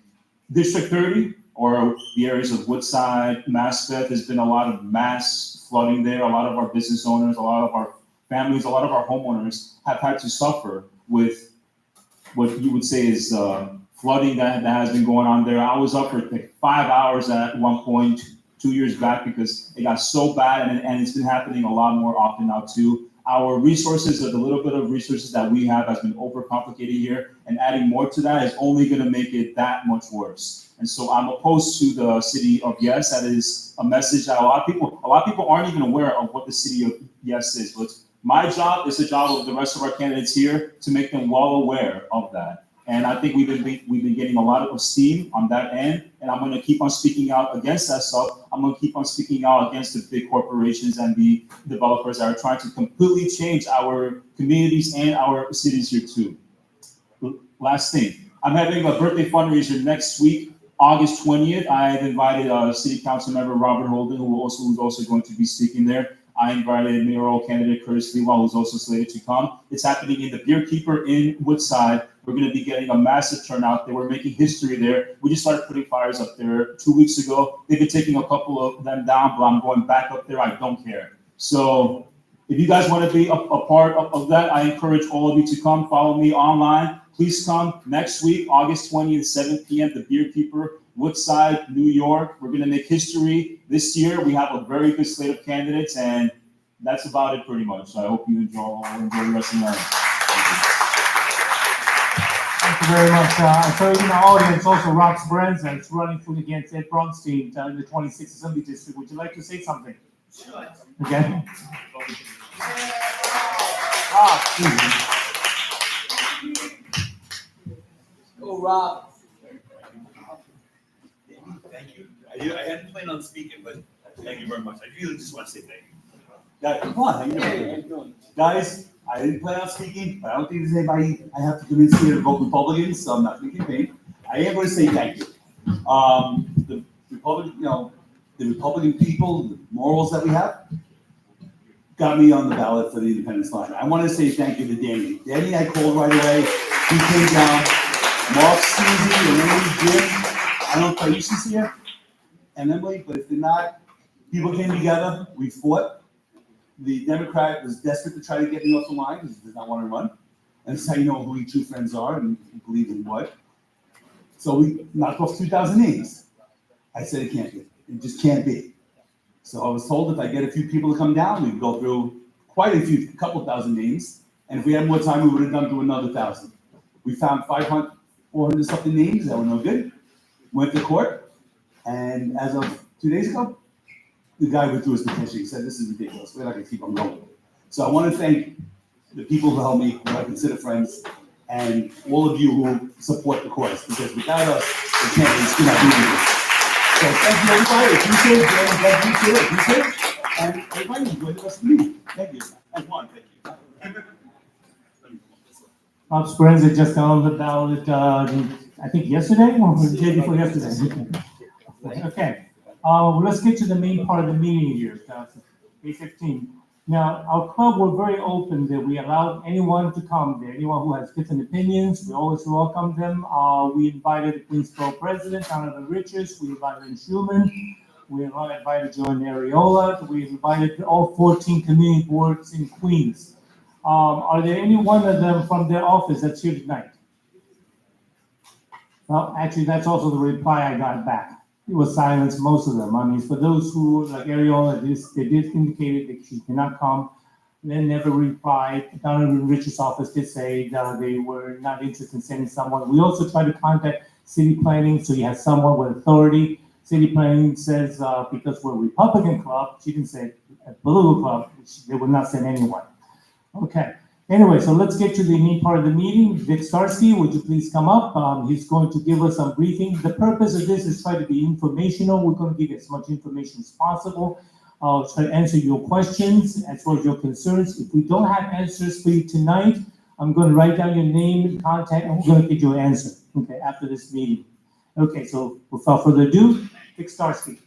District 30, or the areas of Woodside, Maspeth, there's been a lot of mass flooding there. A lot of our business owners, a lot of our families, a lot of our homeowners have had to suffer with what you would say is flooding that has been going on there. I was up for 5 hours at one point 2 years back because it got so bad, and it's been happening a lot more often now too. Our resources, the little bit of resources that we have, has been overcomplicated here, and adding more to that is only going to make it that much worse. And so I'm opposed to the city of yes. That is a message that a lot of people aren't even aware of what the city of yes is. But my job is the job of the rest of our candidates here to make them well aware of that. And I think we've been getting a lot of esteem on that end, and I'm going to keep on speaking out against that stuff. I'm going to keep on speaking out against the big corporations and the developers that are trying to completely change our communities and our cities here too. Last thing, I'm having a birthday fundraiser next week, August 20th. I have invited City Council member Robert Holden, who's also going to be speaking there. I invited mayoral candidate Curtis Lewa, who's also slated to come. It's happening in the Beer Keeper in Woodside. We're going to be getting a massive turnout there. We're making history there. We just started putting fires up there 2 weeks ago. They've been taking a couple of them down, but I'm going back up there. I don't care. So if you guys want to be a part of that, I encourage all of you to come. Follow me online. Please come next week, August 20th, 7 p.m., the Beer Keeper, Woodside, New York. We're going to make history this year. We have a very good slate of candidates, and that's about it pretty much. So I hope you enjoy the rest of the night. Thank you very much. So in the audience, also Rob Speranza is running for against Ed Bronstein in the 26th Assembly District. Would you like to say something? Sure. Okay. Rob. Go, Rob. Thank you. I hadn't planned on speaking, but thank you very much. I really just want to say thank you. Guys, come on, how you doing? Guys, I didn't plan on speaking, but I don't think there's anybody I have to convince here to vote Republican, so I'm not going to campaign. I am going to say thank you. The Republican people, the morals that we have, got me on the ballot for the independence line. I want to say thank you to Danny. Danny, I called right away. He came down. Mark, Susie, and Emily, Jim. I don't know if Taisha's here and Emily, but if they're not, people came together. We fought. The Democrat was desperate to try to get me off the line because he does not want to run. And this is how you know who your true friends are and believe in what. So we knocked off 2,000 names. I said it can't be. It just can't be. So I was told if I get a few people to come down, we'd go through quite a couple thousand names. And if we had more time, we would have done through another 1,000. We found 400 something names that were no good. Went to court. And as of 2 days ago, the guy withdrew his petition. He said, this is ridiculous. We're not going to keep on going. So I want to thank the people who helped me, who I consider friends, and all of you who support the cause, because without us, the candidates could not do this. So thank you, everybody. Appreciate it. Appreciate it. And everybody, enjoy the rest of the meeting. Thank you. And one, thank you. Rob Speranza just got on the ballot, I think yesterday or the day before yesterday. Okay. Let's get to the main part of the meeting here, 8:15. Now, our club, we're very open that we allow anyone to come there, anyone who has different opinions, we always welcome them. We invited the Queensboro president, Donovan Richards, we invited Schumann, we invited Joan Ariola, we invited all 14 community boards in Queens. Are there any one of them from their office that's here tonight? Well, actually, that's also the reply I got back. It was silence, most of them. I mean, for those who, like Ariola, they did indicate that she cannot come. They never replied. Donovan Richards' office did say that they were not interested in sending someone. We also tried to contact city planning, so you have someone with authority. City planning says, because we're a Republican club, she didn't say a political club, they would not send anyone. Okay. Anyway, so let's get to the main part of the meeting. Vic Starsky, would you please come up? He's going to give us some briefing. The purpose of this is try to be informational. We're going to give as much information as possible. Try to answer your questions as well as your concerns. If we don't have answers for you tonight, I'm going to write down your name and contact, and we're going to get you an answer, okay, after this meeting. Okay, so without further ado, Vic Starsky.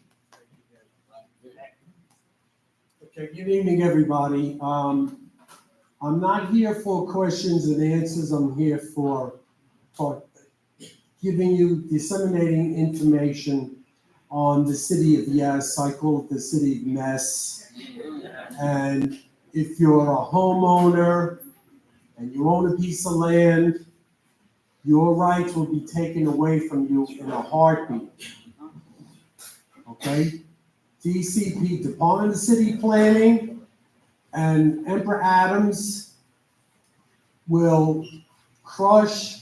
Okay, good evening, everybody. I'm not here for questions and answers. I'm here for giving you, disseminating information on the city of Yes. I call it the city of mess. And if you're a homeowner and you own a piece of land, your rights will be taken away from you in a heartbeat. Okay? DCP, Department of City Planning, and Emperor Adams will crush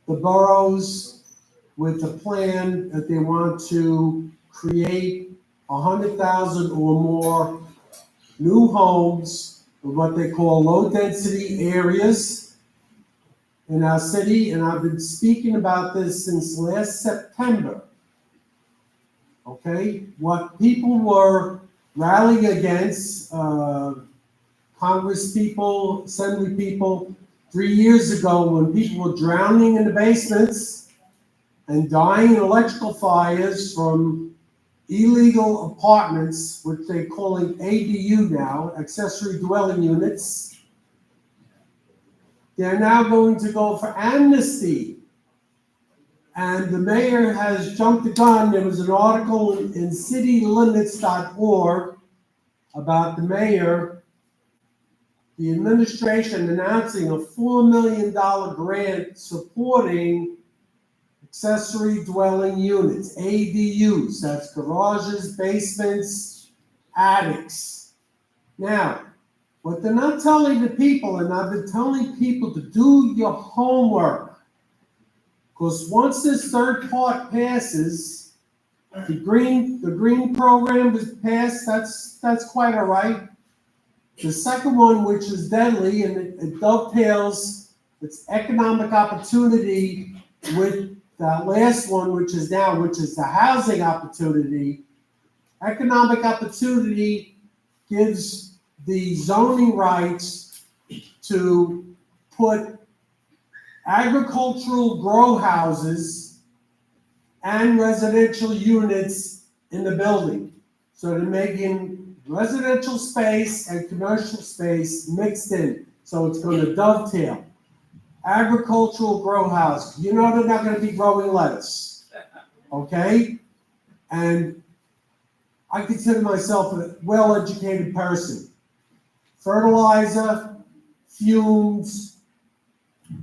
the boroughs with the plan that they want to create 100,000 or more new homes in what they call low-density areas in our city, and I've been speaking about this since last September. Okay, what people were rallying against, Congress people, Assembly people, 3 years ago when people were drowning in the basements and dying in electrical fires from illegal apartments, which they're calling ADU now, accessory dwelling units. They're now going to go for amnesty. And the mayor has jumped the gun. There was an article in citylimits.org about the mayor, the administration announcing a $4 million grant supporting accessory dwelling units, ADUs, that's garages, basements, attics. Now, what they're not telling the people, and I've been telling people to do your homework, because once this third part passes, the green program was passed, that's quite all right. The second one, which is deadly, and it dovetails its economic opportunity with the last one, which is the housing opportunity. Economic opportunity gives the zoning rights to put agricultural grow houses and residential units in the building. So they're making residential space and commercial space mixed in. So it's going to dovetail. Agricultural grow house. You know they're not going to be growing lettuce. Okay? And I consider myself a well-educated person. Fertilizer, fumes,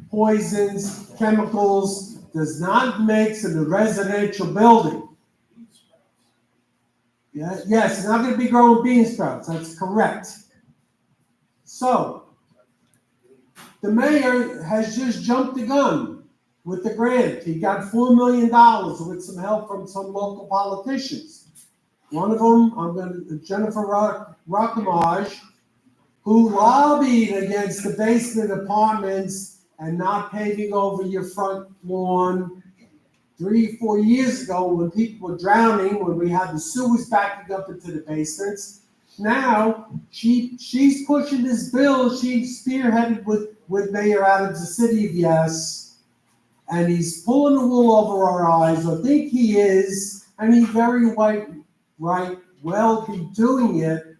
poisons, chemicals does not mix in a residential building. Yeah, yes, it's not going to be growing bean sprouts. That's correct. So, the mayor has just jumped the gun with the grant. He got $4 million with some help from some local politicians. One of them, Jennifer Rockamage, who lobbied against the basement apartments and not paving over your front lawn 3-4 years ago when people were drowning, when we had the sewers backing up into the basements. Now, she's pushing this bill. She spearheaded with Mayor Adams, the city of Yes, and he's pulling the wool over our eyes. I think he is, and he very well be doing it,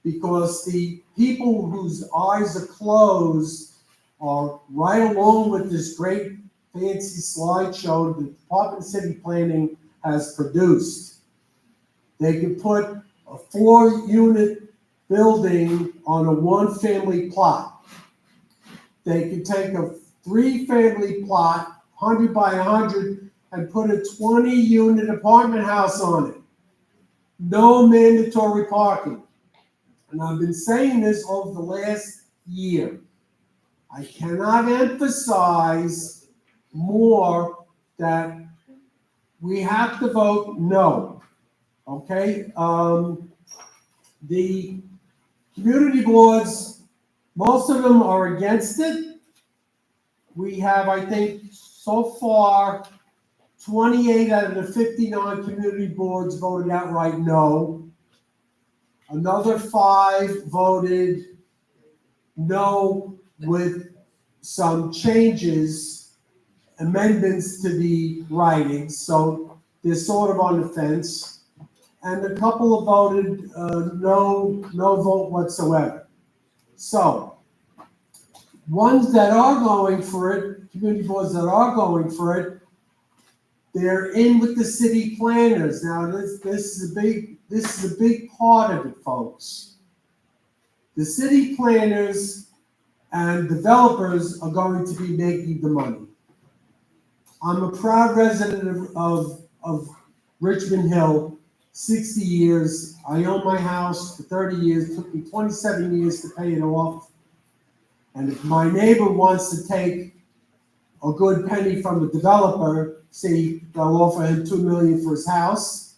because the people whose eyes are closed are right along with this great fancy slideshow the Department of City Planning has produced. They could put a 4-unit building on a 1-family plot. They could take a 3-family plot, 100 by 100, and put a 20-unit apartment house on it. No mandatory parking. And I've been saying this over the last year. I cannot emphasize more that we have to vote no. Okay? The community boards, most of them are against it. We have, I think, so far, 28 out of the 59 community boards voted outright no. Another 5 voted no with some changes, amendments to the writings, so they're sort of on the fence. And a couple have voted no vote whatsoever. So, ones that are going for it, community boards that are going for it, they're in with the city planners. Now, this is a big part of it, folks. The city planners and developers are going to be making the money. I'm a proud resident of Richmond Hill, 60 years. I own my house for 30 years. It took me 27 years to pay it off. And if my neighbor wants to take a good penny from the developer, see, they'll offer him $2 million for his house,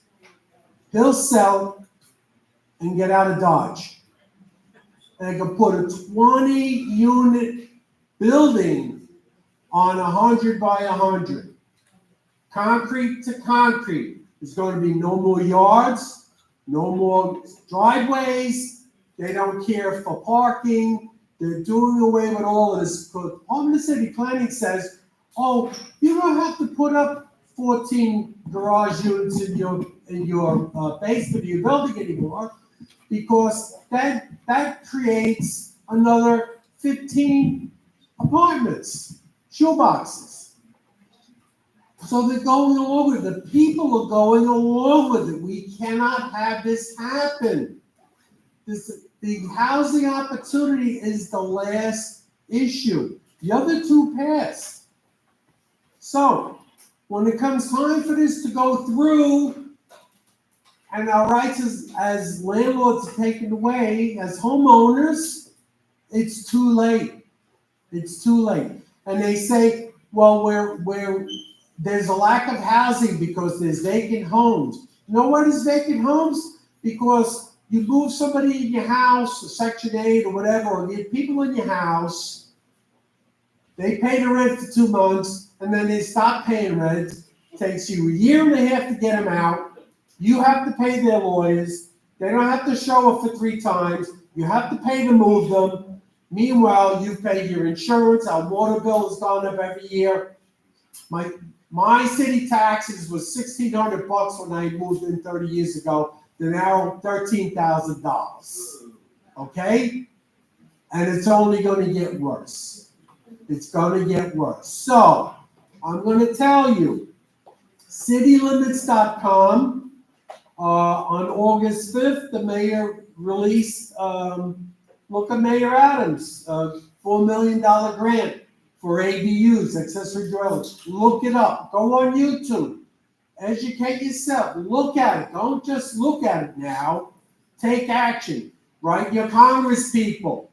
he'll sell and get out of Dodge. They can put a 20-unit building on 100 by 100. Concrete to concrete. There's going to be no more yards, no more driveways. They don't care for parking. They're doing away with all of this. Department of City Planning says, oh, you don't have to put up 14 garage units in your basement of your building anymore, because that creates another 15 apartments, shoeboxes. So they're going along with it. The people are going along with it. We cannot have this happen. The housing opportunity is the last issue. The other two passed. So when it comes time for this to go through, and our rights as landlords are taken away, as homeowners, it's too late. It's too late. And they say, well, there's a lack of housing because there's vacant homes. You know what is vacant homes? Because you move somebody in your house, Section 8 or whatever, or you have people in your house, they pay the rent for 2 months, and then they stop paying rent. It takes you a year and a half to get them out. You have to pay their lawyers. They don't have to show up for 3 times. You have to pay to move them. Meanwhile, you pay your insurance. Our water bill has gone up every year. My city taxes was $1,600 when I moved in 30 years ago. They're now $13,000. Okay? And it's only going to get worse. It's going to get worse. So, I'm going to tell you, citylimits.com, on August 5th, the mayor released, look at Mayor Adams, $4 million grant for ADUs, accessory dwellings. Look it up. Go on YouTube. Educate yourself. Look at it. Don't just look at it now. Take action. Write your Congress people.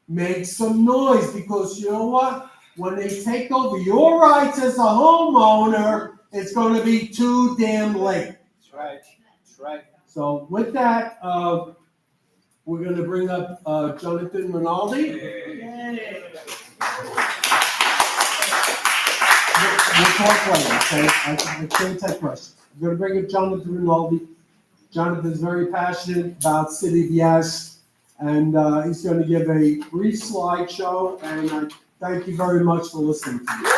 Make some noise, because you know what? When they take over your rights as a homeowner, it's going to be too damn late. That's right. That's right. So with that, we're going to bring up Jonathan Rinaldi. We'll talk later, okay? I can't take questions. I'm going to bring up Jonathan Rinaldi. Jonathan's very passionate about City of Yes, and he's going to give a brief slideshow, and I thank you very much for listening to me.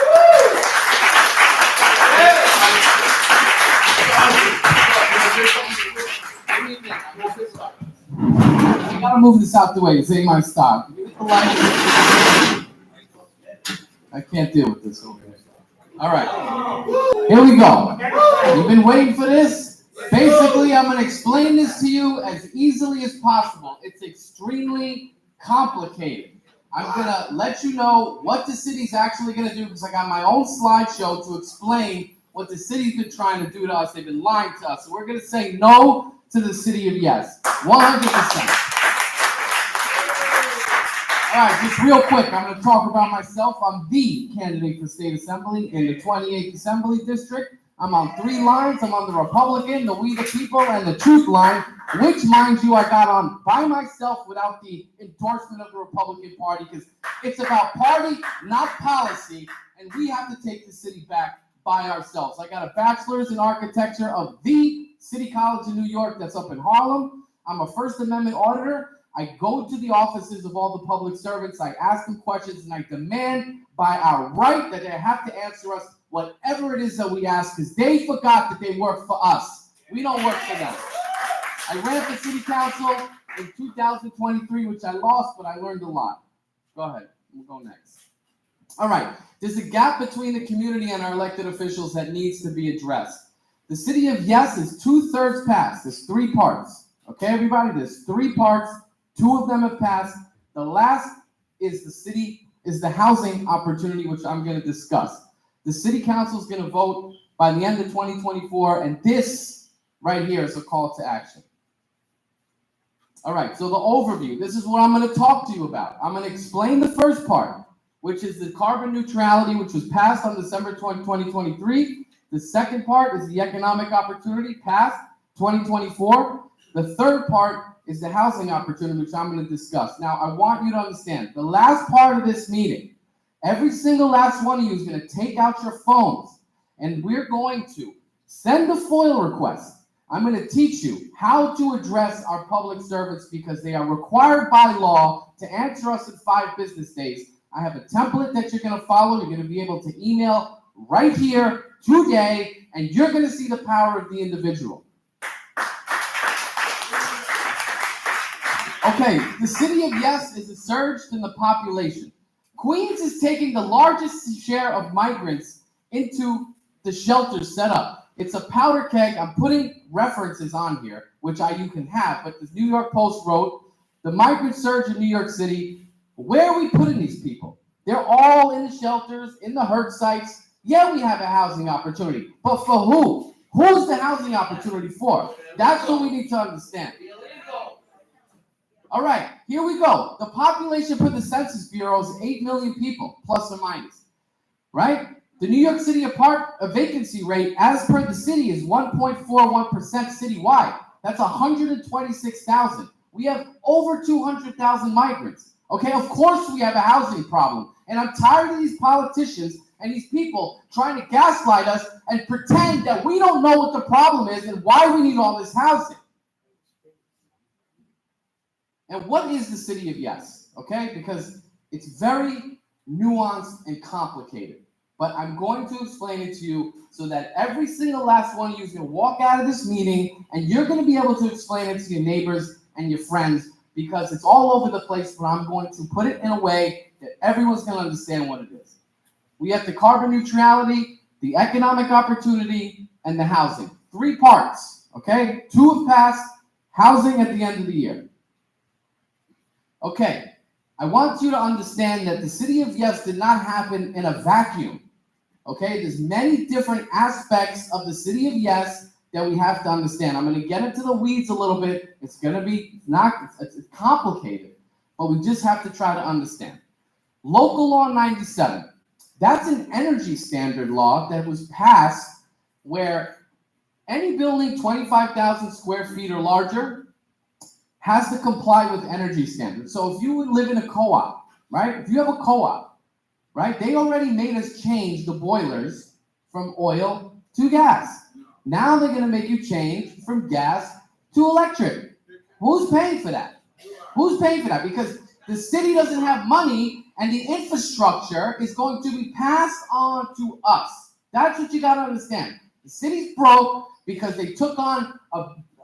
I gotta move this out the way. This ain't my style. I can't deal with this over here. All right, here we go. You've been waiting for this? Basically, I'm going to explain this to you as easily as possible. It's extremely complicated. I'm going to let you know what the city's actually going to do, because I got my own slideshow to explain what the city's been trying to do to us. They've been lying to us. So we're going to say no to the City of Yes. 100%. All right, just real quick, I'm going to talk about myself. I'm the candidate for State Assembly in the 28th Assembly District. I'm on 3 lines. I'm on the Republican, the We the People, and the Truth line, which, mind you, I got on by myself without the endorsement of the Republican Party, because it's about party, not policy, and we have to take the city back by ourselves. I got a bachelor's in architecture of the City College of New York that's up in Harlem. I'm a First Amendment auditor. I go to the offices of all the public servants, I ask them questions, and I demand by our right that they have to answer us whatever it is that we ask, because they forgot that they work for us. We don't work for them. I ran for city council in 2023, which I lost, but I learned a lot. Go ahead, we'll go next. All right, there's a gap between the community and our elected officials that needs to be addressed. The City of Yes is 2/3 passed. There's 3 parts. Okay, everybody, there's 3 parts. 2 of them have passed. The last is the housing opportunity, which I'm going to discuss. The city council is going to vote by the end of 2024, and this right here is a call to action. All right, so the overview. This is what I'm going to talk to you about. I'm going to explain the first part, which is the carbon neutrality, which was passed on December 2023. The second part is the economic opportunity, passed 2024. The third part is the housing opportunity, which I'm going to discuss. Now, I want you to understand, the last part of this meeting, Every single last one of you is going to take out your phones, and we're going to send a FOIL request. I'm going to teach you how to address our public servants because they are required by law to answer us in 5 business days. I have a template that you're going to follow. You're going to be able to email right here today, and you're going to see the power of the individual. Okay, the city of Yes is a surge in the population. Queens is taking the largest share of migrants into the shelters set up. It's a powder keg. I'm putting references on here, which you can have, but the New York Post wrote, the migrant surge in New York City, where are we putting these people? They're all in the shelters, in the hurt sites. Yeah, we have a housing opportunity, but for who? Who's the housing opportunity for? That's what we need to understand. All right, here we go. The population per the Census Bureau is 8 million people, plus or minus, right? The New York City vacancy rate, as per the city, is 1.41% citywide. That's 126,000. We have over 200,000 migrants. Okay, of course we have a housing problem. And I'm tired of these politicians and these people trying to gaslight us and pretend that we don't know what the problem is and why we need all this housing. And what is the city of Yes? Okay, because it's very nuanced and complicated. But I'm going to explain it to you so that every single last one of you is going to walk out of this meeting and you're going to be able to explain it to your neighbors and your friends because it's all over the place, but I'm going to put it in a way that everyone's going to understand what it is. We have the carbon neutrality, the economic opportunity, and the housing. 3 parts, okay? 2 have passed, housing at the end of the year. Okay, I want you to understand that the city of Yes did not happen in a vacuum. Okay, there's many different aspects of the city of Yes that we have to understand. I'm going to get into the weeds a little bit. It's going to be it's complicated, but we just have to try to understand. Local Law 97, that's an energy standard law that was passed where any building 25,000 square feet or larger has to comply with energy standards. So if you would live in a co-op, right? If you have a co-op, right? They already made us change the boilers from oil to gas. Now they're going to make you change from gas to electric. Who's paying for that? Who's paying for that? Because the city doesn't have money and the infrastructure is going to be passed on to us. That's what you got to understand. The city's broke because they took on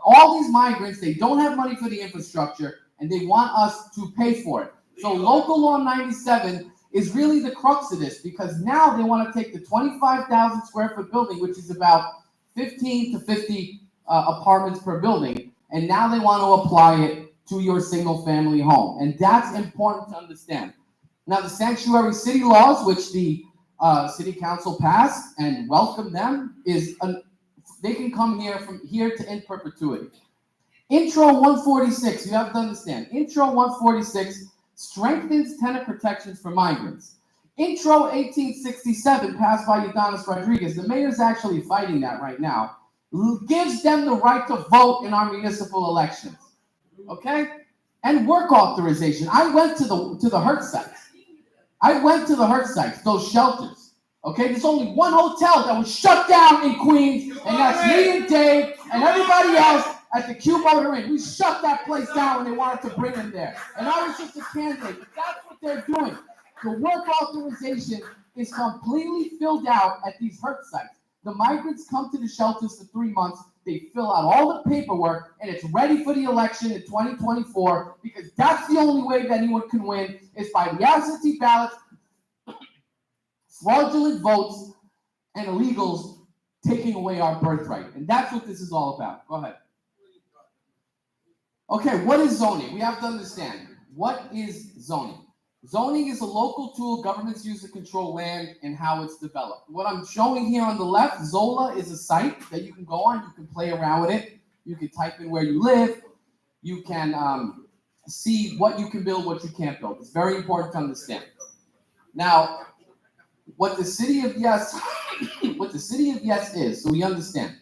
all these migrants. They don't have money for the infrastructure and they want us to pay for it. So Local Law 97 is really the crux of this because now they want to take the 25,000 square foot building, which is about 15 to 50 apartments per building, and now they want to apply it to your single family home. And that's important to understand. Now, the sanctuary city laws, which the city council passed and welcomed them, they can come here from here to in perpetuity. Intro 146, you have to understand. Intro 146 strengthens tenant protections for migrants. Intro 1867, passed by Udonis Rodriguez, the mayor's actually fighting that right now, gives them the right to vote in our municipal elections. Okay? And work authorization. I went to the hurt sites. I went to the hurt sites, those shelters. Okay? There's only one hotel that was shut down in Queens, and that's me and Dave and everybody else at the Q Motor Inn. We shut that place down when they wanted to bring them there. And I was just a candidate. But that's what they're doing. The work authorization is completely filled out at these hurt sites. The migrants come to the shelters for 3 months. They fill out all the paperwork, and it's ready for the election in 2024 because that's the only way that anyone can win is by the absentee ballots, fraudulent votes, and illegals taking away our birthright. And that's what this is all about. Go ahead. Okay, what is zoning? We have to understand. What is zoning? Zoning is a local tool governments use to control land and how it's developed. What I'm showing here on the left, Zola is a site that you can go on. You can play around with it. You can type in where you live. You can see what you can build, what you can't build. It's very important to understand. Now, what the city of Yes, is, so we understand.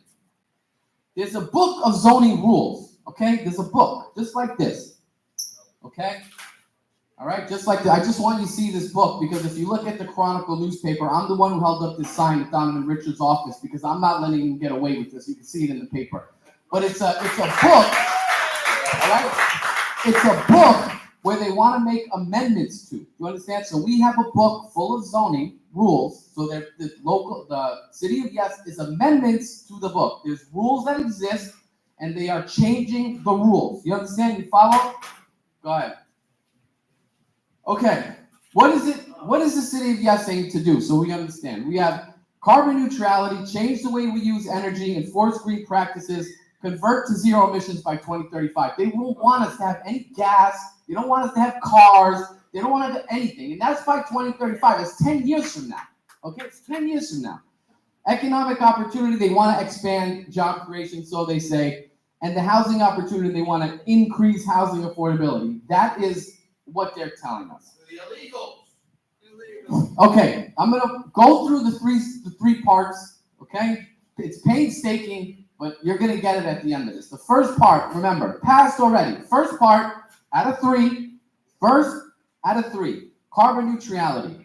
There's a book of zoning rules. Okay, there's a book just like this. Okay. All right, I just want you to see this book, because if you look at the Chronicle newspaper, I'm the one who held up this sign at Donovan Richard's office, because I'm not letting him get away with this. You can see it in the paper. But it's a book, all right? It's a book where they want to make amendments to. You understand? So we have a book full of zoning rules. So that the city of Yes is amendments to the book. There's rules that exist, and they are changing the rules. You understand? You follow? Go ahead. Okay, what is the city of Yes aim to do? So we understand. We have carbon neutrality, change the way we use energy, enforce green practices, convert to zero emissions by 2035. They won't want us to have any gas. They don't want us to have cars. They don't want to have anything. And that's by 2035. That's 10 years from now. Okay, it's 10 years from now. Economic opportunity, they want to expand job creation, so they say. And the housing opportunity, they want to increase housing affordability. That is what they're telling us. The illegals. Okay, I'm gonna go through the three parts. Okay, it's painstaking, but you're gonna get it at the end of this. The first part, remember, passed already. First part out of three. First out of three, carbon neutrality.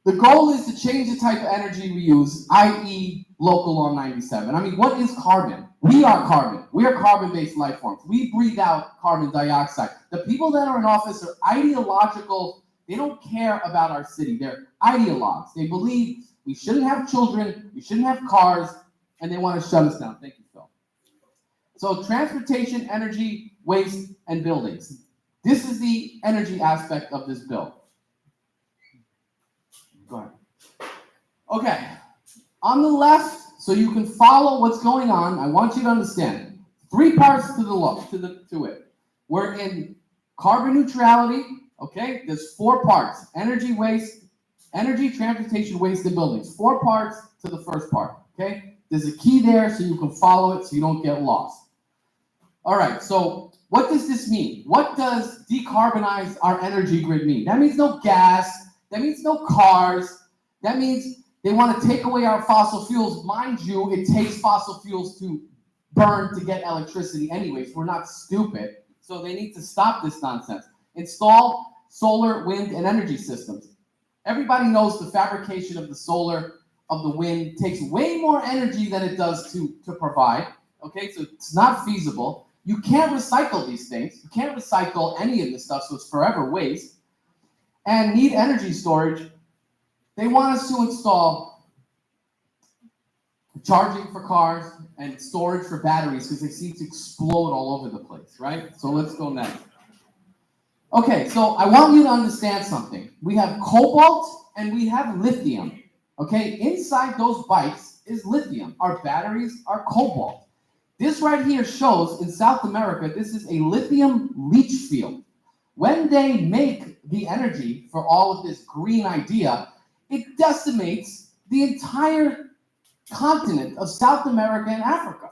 The goal is to change the type of energy we use, i.e., local law 97. I mean, what is carbon? We are carbon. We are carbon-based life forms. We breathe out carbon dioxide. The people that are in office are ideological. They don't care about our city. They're ideologues. They believe we shouldn't have children, we shouldn't have cars, and they want to shut us down. Thank you, Phil. So transportation, energy, waste, and buildings. This is the energy aspect of this bill. Go ahead. Okay. On the left, so you can follow what's going on, I want you to understand. Three parts to the law, to it. We're in carbon neutrality, okay? There's four parts. Energy, waste, energy, transportation, waste, and buildings. Four parts to the first part, okay? There's a key there so you can follow it so you don't get lost. All right, so what does this mean? What does decarbonize our energy grid mean? That means no gas. That means no cars. That means they want to take away our fossil fuels. Mind you, it takes fossil fuels to burn to get electricity anyways. We're not stupid. So they need to stop this nonsense. Install solar, wind, and energy systems. Everybody knows the fabrication of the solar, of the wind, takes way more energy than it does to provide. Okay, so it's not feasible. You can't recycle these things. You can't recycle any of this stuff, so it's forever waste. And need energy storage. They want us to install charging for cars and storage for batteries because they seem to explode all over the place, right? So let's go next. Okay, so I want you to understand something. We have cobalt and we have lithium. Okay, inside those bikes is lithium. Our batteries are cobalt. This right here shows in South America, this is a lithium leach field. When they make the energy for all of this green idea, it decimates the entire continent of South America and Africa.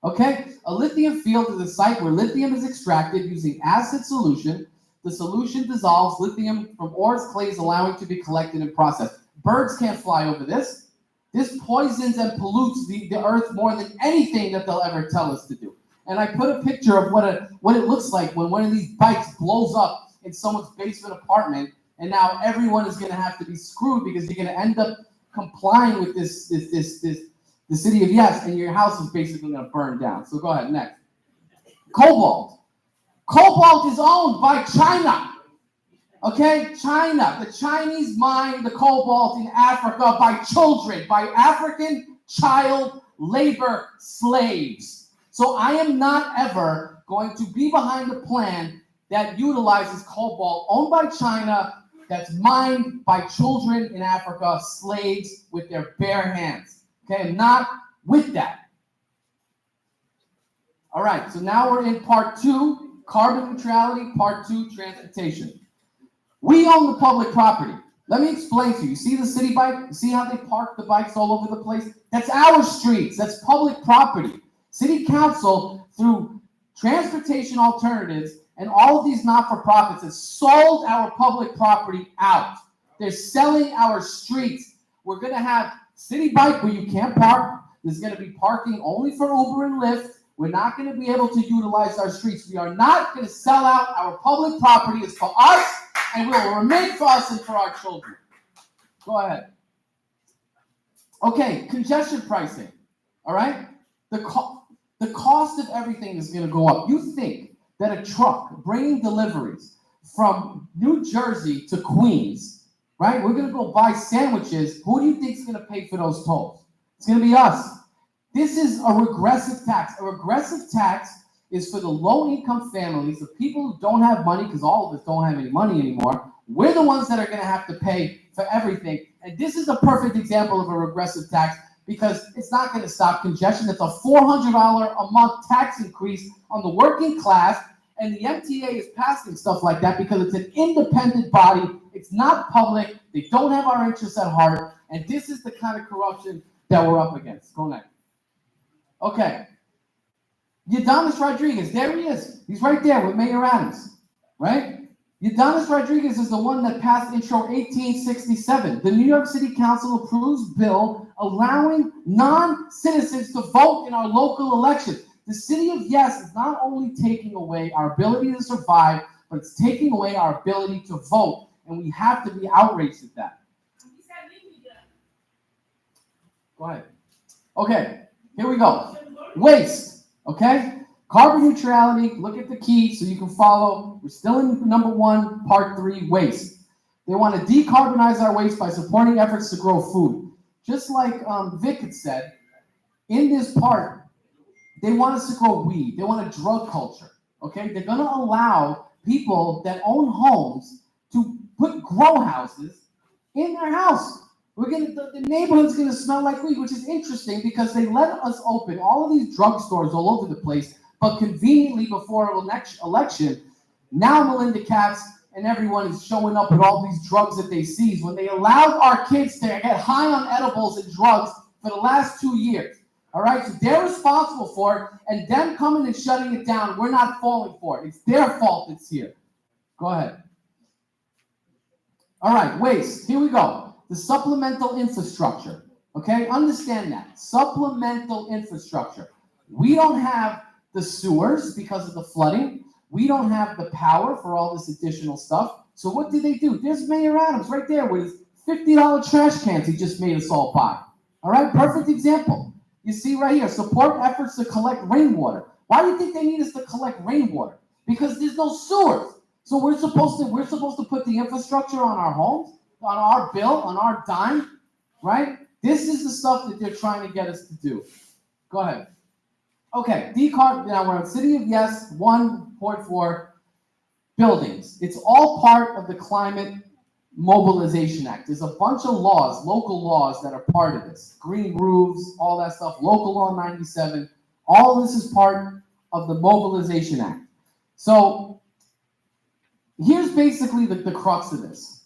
Okay? A lithium field is a site where lithium is extracted using acid solution. The solution dissolves lithium from ores, clays, allowing it to be collected and processed. Birds can't fly over this. This poisons and pollutes the earth more than anything that they'll ever tell us to do. And I put a picture of what it looks like when one of these bikes blows up in someone's basement apartment, and now everyone is going to have to be screwed because you're going to end up complying with the city of Yes, and your house is basically going to burn down. So go ahead, next. Cobalt. Cobalt is owned by China. Okay, China. The Chinese mine the cobalt in Africa by children, by African child labor slaves. So I am not ever going to be behind a plan that utilizes cobalt owned by China that's mined by children in Africa, slaves with their bare hands. Okay, I'm not with that. All right, so now we're in part 2, carbon neutrality, part 2, transportation. We own the public property. Let me explain to you. You see the city bike? You see how they park the bikes all over the place? That's our streets. That's public property. City council, through transportation alternatives and all of these not-for-profits, has sold our public property out. They're selling our streets. We're going to have city bike where you can't park. There's going to be parking only for Uber and Lyft. We're not going to be able to utilize our streets. We are not going to sell out our public property. It's for us and will remain for us and for our children. Go ahead. Okay, congestion pricing. All right? The cost of everything is going to go up. You think that a truck bringing deliveries from New Jersey to Queens, right? We're going to go buy sandwiches. Who do you think is going to pay for those tolls? It's going to be us. This is a regressive tax. A regressive tax is for the low-income families, the people who don't have money, because all of us don't have any money anymore. We're the ones that are going to have to pay for everything. And this is a perfect example of a regressive tax because it's not going to stop congestion. It's a $400 a month tax increase on the working class. And the MTA is passing stuff like that because it's an independent body. It's not public. They don't have our interests at heart. And this is the kind of corruption that we're up against. Go next. Okay. Yadanis Rodriguez, there he is. He's right there with Mayor Adams, right? Yadanis Rodriguez is the one that passed Intro 1867. The New York City Council approves bill allowing non-citizens to vote in our local elections. The city of Yes is not only taking away our ability to survive, but it's taking away our ability to vote. And we have to be outraged at that. Go ahead. Okay, here we go. Waste, okay? Carbon neutrality, look at the key so you can follow. We're still in number 1, part 3, waste. They want to decarbonize our waste by supporting efforts to grow food. Just like Vic had said, in this part, they want us to grow weed. They want a drug culture, okay? They're going to allow people that own homes to put grow houses in their house. The neighborhood's going to smell like weed, which is interesting because they let us open all of these drugstores all over the place, but conveniently before an election, now Melinda Katz and everyone is showing up with all these drugs that they seize when they allowed our kids to get high on edibles and drugs for the last 2 years. All right, so they're responsible for it, and them coming and shutting it down, we're not falling for it. It's their fault it's here. Go ahead. All right, waste. Here we go. The supplemental infrastructure. Okay, understand that. Supplemental infrastructure. We don't have the sewers because of the flooding. We don't have the power for all this additional stuff. So what did they do? There's Mayor Adams right there with his $50 trash cans he just made us all buy. All right, perfect example. You see right here, support efforts to collect rainwater. Why do you think they need us to collect rainwater? Because there's no sewers. So we're supposed to put the infrastructure on our homes, on our bill, on our dime, right? This is the stuff that they're trying to get us to do. Go ahead. Okay, now we're on City of Yes, 1.4 buildings. It's all part of the Climate Mobilization Act. There's a bunch of laws, local laws that are part of this. Green roofs, all that stuff, local law 97. All this is part of the Mobilization Act. So here's basically the crux of this.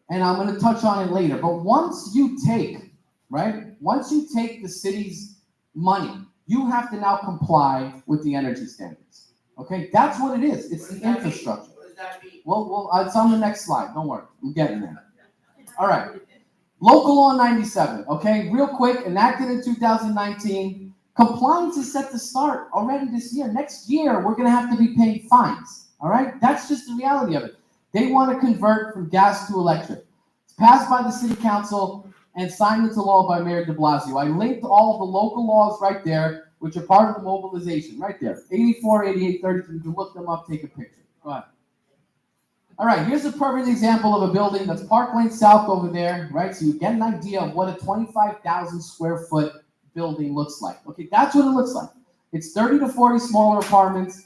And I'm going to touch on it later. But once you take the city's money, you have to now comply with the energy standards. Okay, that's what it is. It's the infrastructure. Well, it's on the next slide. Don't worry, I'm getting there. All right, local law 97. Okay, real quick, enacted in 2019. Compliance is set to start already this year. Next year, we're going to have to be paying fines. All right, that's just the reality of it. They want to convert from gas to electric. It's passed by the city council and signed into law by Mayor de Blasio. I linked all of the local laws right there, which are part of the mobilization, right there. 84, 88, 32, you can look them up, take a picture. Go ahead. All right, here's a perfect example of a building that's Park Lane South over there, right? So you get an idea of what a 25,000 square foot building looks like. Okay, that's what it looks like. It's 30 to 40 smaller apartments,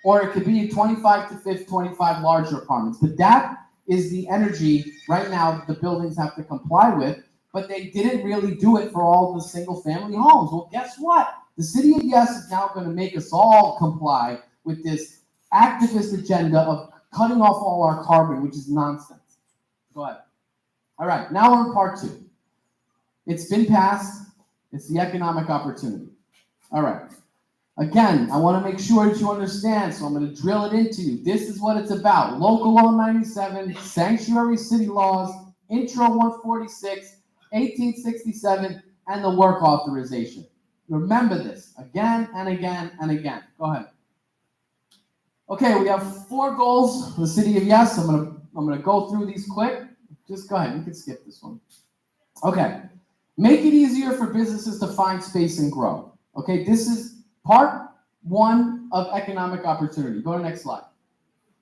or it could be 25 to 50, 25 larger apartments. But that is the energy right now the buildings have to comply with, but they didn't really do it for all the single family homes. Well, guess what? The City of Yes is now going to make us all comply with this activist agenda of cutting off all our carbon, which is nonsense. Go ahead. All right, now we're in part 2. It's been passed. It's the economic opportunity. All right. Again, I want to make sure that you understand, so I'm going to drill it into you. This is what it's about. Local Law 97, Sanctuary City Laws, Intro 146, 1867, and the work authorization. Remember this again and again and again. Go ahead. Okay, we have 4 goals for the City of Yes. I'm going to I'm gonna go through these quick. Just go ahead, you can skip this one. Okay, make it easier for businesses to find space and grow. Okay, this is part one of economic opportunity. Go to the next slide.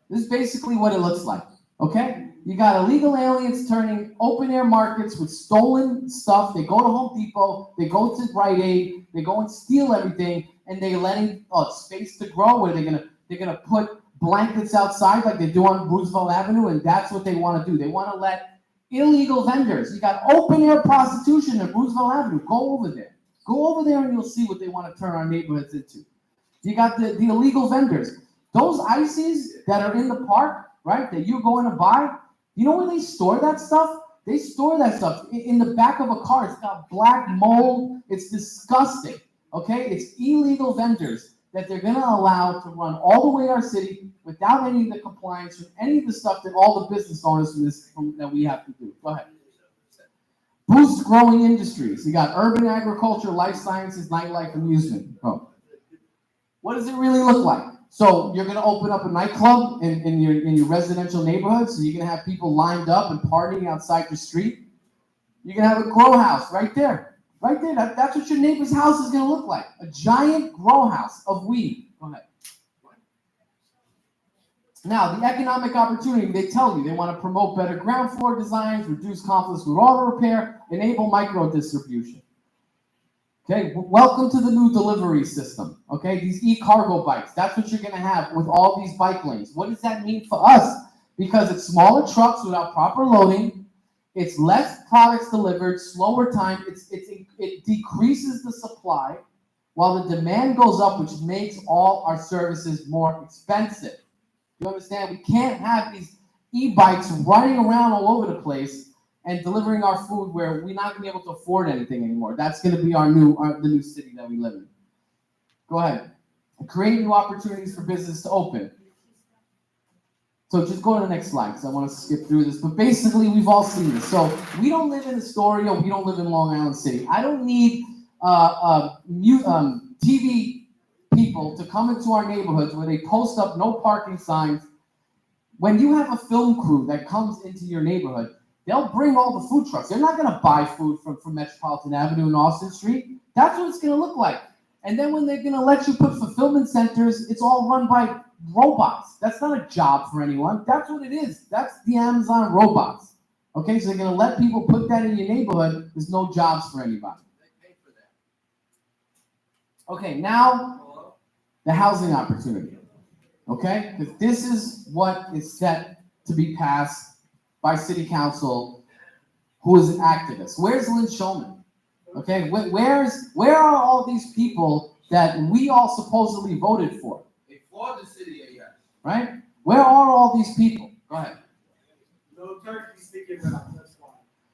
This is basically what it looks like. Okay, you got illegal aliens turning open air markets with stolen stuff. They go to Home Depot, they go to Rite Aid, they go and steal everything, and they're letting space to grow. Where they're gonna put blankets outside like they do on Roosevelt Avenue, and that's what they want to do. They want to let illegal vendors. You got open air prostitution at Roosevelt Avenue. Go over there. Go over there, and you'll see what they want to turn our neighborhoods into. You got the illegal vendors. Those ices that are in the park, right, that you're going to buy, you know where they store that stuff? They store that stuff in the back of a car. It's got black mold. It's disgusting, okay? It's illegal vendors that they're going to allow to run all the way our city without any of the compliance or any of the stuff that all the business owners that we have to do. Go ahead. Boost growing industries. You got urban agriculture, life sciences, nightlife, amusement. Go. What does it really look like? So you're going to open up a nightclub in your residential neighborhood. So you're going to have people lined up and partying outside your street. You're going to have a grow house right there. Right there. That's what your neighbor's house is going to look like. A giant grow house of weed. Go ahead. Now, the economic opportunity, they tell you they want to promote better ground floor designs, reduce conflicts with auto repair, enable micro distribution. Okay, welcome to the new delivery system. Okay, these e-cargo bikes, that's what you're going to have with all these bike lanes. What does that mean for us? Because it's smaller trucks without proper loading, it's less products delivered, slower time, it decreases the supply while the demand goes up, which makes all our services more expensive. You understand? We can't have these e-bikes running around all over the place and delivering our food where we're not going to be able to afford anything anymore. That's going to be the new city that we live in. Go ahead. Create new opportunities for business to open. So just go to the next slide because I want to skip through this. But basically, we've all seen this. So we don't live in Astoria. We don't live in Long Island City. I don't need TV people to come into our neighborhoods where they post up no parking signs. When you have a film crew that comes into your neighborhood, they'll bring all the food trucks. They're not going to buy food from Metropolitan Avenue and Austin Street. That's what it's going to look like. And then when they're going to let you put fulfillment centers, it's all run by robots. That's not a job for anyone. That's what it is. That's the Amazon robots. Okay, so they're going to let people put that in your neighborhood. There's no jobs for anybody. Okay, now the housing opportunity. Okay, because this is what is set to be passed by City Council, who is an activist. Where's Lynn Shulman? Okay, where are all these people that we all supposedly voted for? They flawed the city, yes. Right? Where are all these people? Go ahead. No turkey sticking out, that's why.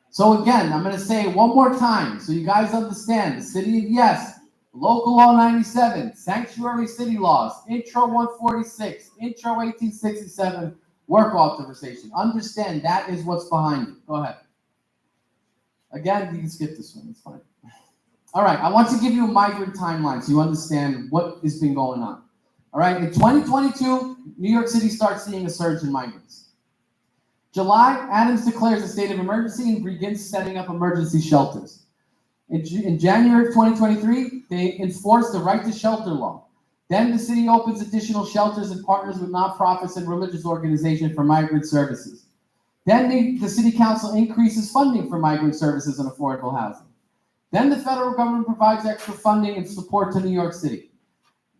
So again, I'm going to say it one more time so you guys understand. The city of yes, local law 97, sanctuary city laws, intro 146, intro 1867, work authorization. Understand that is what's behind it. Go ahead. Again, you can skip this one. It's fine. All right. I want to give you a migrant timeline so you understand what has been going on. All right. In 2022, New York City starts seeing a surge in migrants. July, Adams declares a state of emergency and begins setting up emergency shelters. In January of 2023, they enforced the right to shelter law. Then the city opens additional shelters and partners with nonprofits and religious organizations for migrant services. Then the city council increases funding for migrant services and affordable housing. Then the federal government provides extra funding and support to New York City.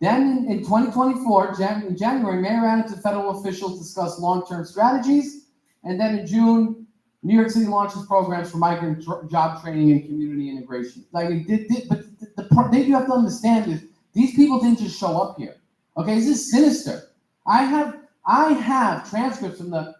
Then in 2024, in January, Mayor Adams and federal officials discuss long-term strategies. And then in June, New York City launches programs for migrant job training and community integration. But the thing you have to understand is these people didn't just show up here. Okay, this is sinister. I have transcripts from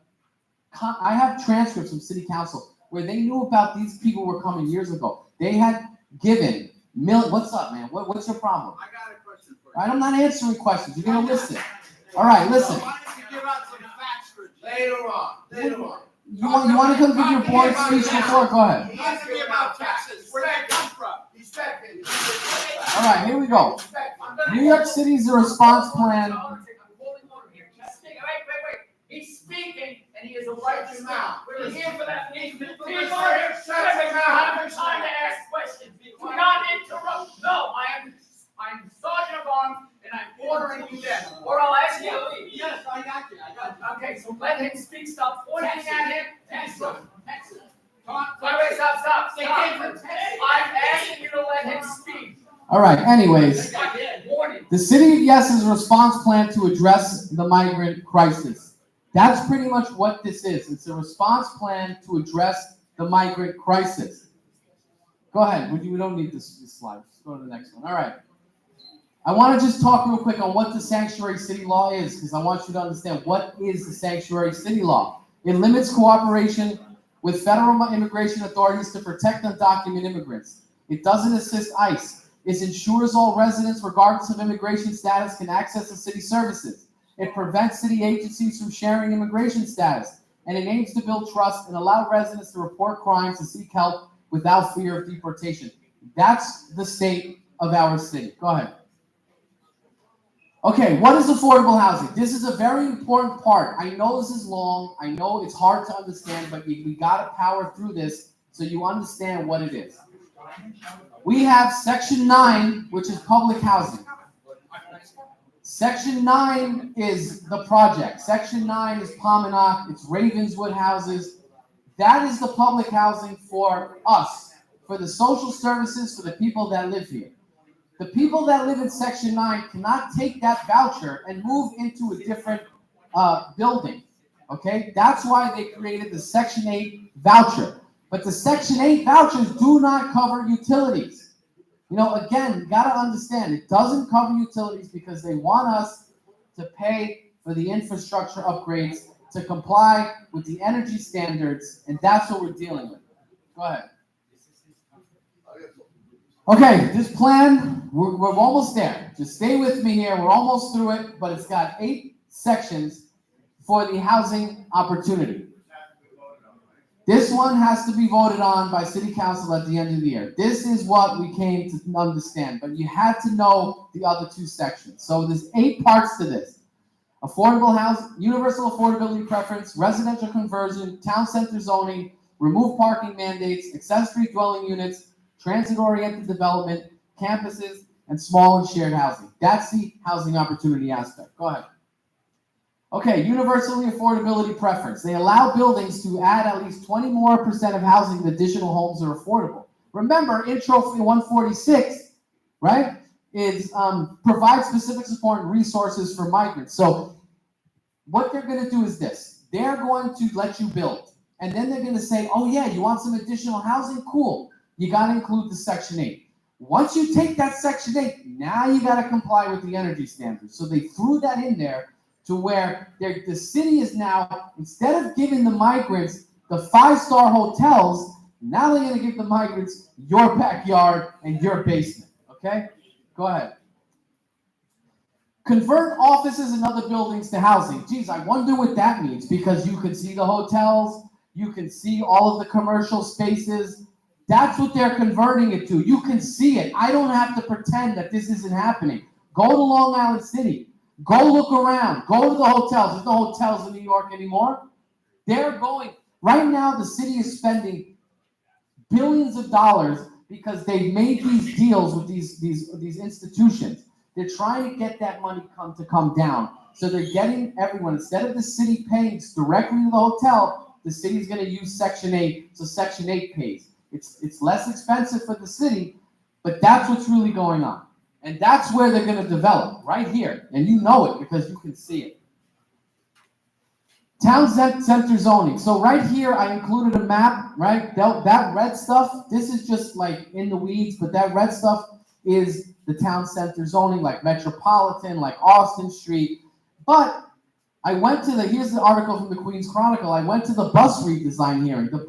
City Council where they knew about these people were coming years ago. They had given what's up, man? What's your problem? I got a question for you. All right, I'm not answering questions. You're gonna listen. All right, listen. Why don't you give out some facts for later on? You want to come give your board speech before? Go ahead. Talk to me about Texas. Where that come from? Respect it. All right, here we go. New York City's response plan. Wait. He's speaking, and he is a Shut your mouth. We're here for that meeting. Please, Shut your mouth. have time to ask questions. Do not interrupt. No, I'm sergeant of arms, and I'm ordering you then, or I'll ask you to leave. Yes, I got you. Okay, so let him speak. Stop pointing at him. Castro. Wait, stop. I'm asking you to let him speak. All right, anyways, the City of Yes's response plan to address the migrant crisis. That's pretty much what this is. It's a response plan to address the migrant crisis. Go ahead. We don't need this slide. Let's go to the next one. All right. I want to just talk real quick on what the sanctuary city law is, because I want you to understand what is the sanctuary city law. It limits cooperation with federal immigration authorities to protect undocumented immigrants. It doesn't assist ICE. It ensures all residents, regardless of immigration status, can access the city services. It prevents city agencies from sharing immigration status, and it aims to build trust and allow residents to report crimes and seek help without fear of deportation. That's the state of our city. Go ahead. Okay, what is affordable housing? This is a very important part. I know this is long. I know it's hard to understand, but we got to power through this so you understand what it is. We have Section 9, which is public housing. Section 9 is the project. Section 9 is Pominock. It's Ravenswood houses. That is the public housing for us, for the social services, for the people that live here. The people that live in Section 9 cannot take that voucher and move into a different building, okay? That's why they created the Section 8 voucher. But the Section 8 vouchers do not cover utilities. You know, again, you got to understand, it doesn't cover utilities because they want us to pay for the infrastructure upgrades to comply with the energy standards, and that's what we're dealing with. Go ahead. Okay, this plan, we're almost there. Just stay with me here. We're almost through it, but it's got 8 sections for the housing opportunity. This one has to be voted on by City Council at the end of the year. This is what we came to understand, but you had to know the other 2 sections. So there's 8 parts to this. Affordable housing, universal affordability preference, residential conversion, town center zoning, remove parking mandates, accessory dwelling units, transit-oriented development, campuses, and small and shared housing. That's the housing opportunity aspect. Go ahead. Okay, universally affordability preference. They allow buildings to add at least 20% more of housing if additional homes are affordable. Remember, Intro 146, right, is provide specific support and resources for migrants. So what they're going to do is this. They're going to let you build. And then they're going to say, oh, yeah, you want some additional housing? Cool. You got to include the Section 8. Once you take that Section 8, now you got to comply with the energy standards. So they threw that in there to where the city is now, instead of giving the migrants the 5-star hotels, now they're going to give the migrants your backyard and your basement. Okay? Go ahead. Convert offices and other buildings to housing. Geez, I wonder what that means, because you can see the hotels, you can see all of the commercial spaces. That's what they're converting it to. You can see it. I don't have to pretend that this isn't happening. Go to Long Island City. Go look around. Go to the hotels. There's no hotels in New York anymore. They're going. Right now, the city is spending billions of dollars because they've made these deals with these institutions. They're trying to get that money come down. So they're getting everyone, instead of the city paying directly to the hotel, the city's going to use Section 8, so Section 8 pays. It's less expensive for the city, but that's what's really going on. And that's where they're going to develop, right here. And you know it because you can see it. Town center zoning. So right here, I included a map, right? That red stuff, this is just like in the weeds, but that red stuff is the town center zoning, like Metropolitan, like Austin Street. But I went to here's the article from the Queen's Chronicle. I went to the bus redesign hearing. The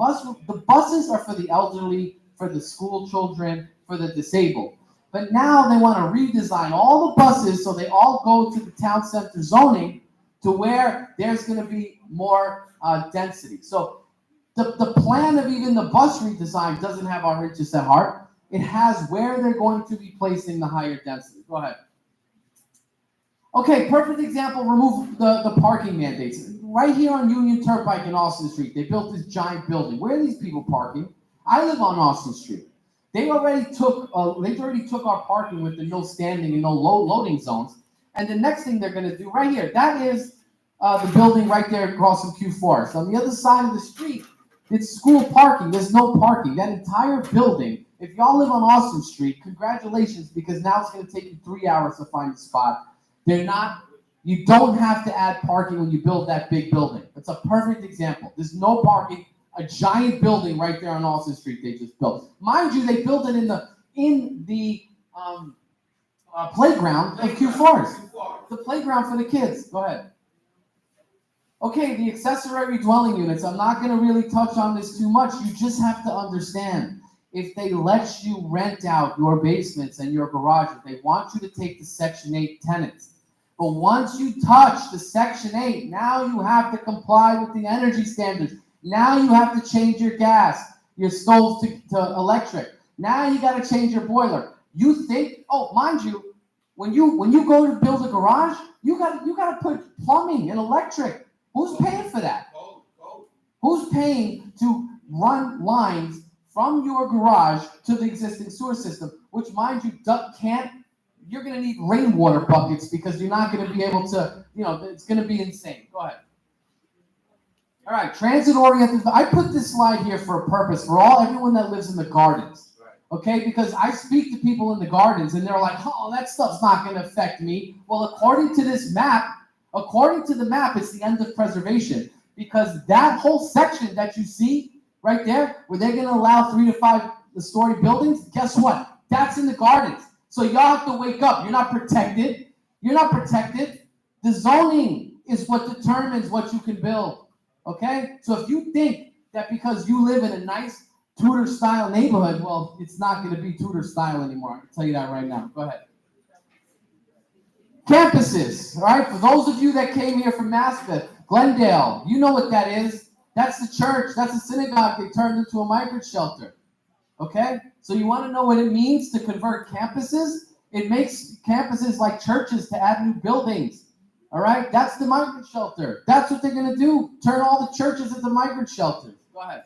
buses are for the elderly, for the school children, for the disabled. But now they want to redesign all the buses so they all go to the town center zoning to where there's going to be more density. So the plan of even the bus redesign doesn't have our interests at heart. It has where they're going to be placing the higher density. Go ahead. Okay, perfect example, remove the parking mandates. Right here on Union Turnpike in Austin Street, they built this giant building. Where are these people parking? I live on Austin Street. They already took our parking with the no standing and no loading zones. And the next thing they're gonna do right here, that is the building right there across from Q Forest. On the other side of the street, it's school parking. There's no parking. That entire building, if y'all live on Austin Street, congratulations, because now it's gonna take you 3 hours to find a spot. You don't have to add parking when you build that big building. It's a perfect example. There's no parking, a giant building right there on Austin Street they just built. Mind you, they built it in the playground of Q Forest. The playground for the kids. Go ahead. Okay, the accessory dwelling units. I'm not going to really touch on this too much. You just have to understand, if they let you rent out your basements and your garages, they want you to take the Section 8 tenants. But once you touch the Section 8, now you have to comply with the energy standards. Now you have to change your gas, your stove to electric. Now you got to change your boiler. You think, oh, mind you, when you go to build a garage, you got to put plumbing and electric. Who's paying for that? Who's paying to run lines from your garage to the existing sewer system, which, mind you, you're going to need rainwater buckets because you're not going to be able to, it's going to be insane. Go ahead. All right, transit-oriented. I put this slide here for a purpose, for everyone that lives in the gardens, okay? Because I speak to people in the gardens, and they're like, oh, that stuff's not going to affect me. Well, according to the map, it's the end of preservation, because that whole section that you see right there, where they're going to allow 3 to 5 story buildings, guess what? That's in the gardens. So y'all have to wake up. You're not protected. You're not protected. The zoning is what determines what you can build. Okay? So if you think that because you live in a nice Tudor-style neighborhood, well, it's not going to be Tudor-style anymore. I can tell you that right now. Go ahead. Campuses, all right? For those of you that came here from Maspeth, Glendale, you know what that is. That's the church. That's the synagogue they turned into a migrant shelter. Okay? So you want to know what it means to convert campuses? It makes campuses like churches to add new buildings. All right? That's the migrant shelter. That's what they're going to do. Turn all the churches into migrant shelters. Go ahead.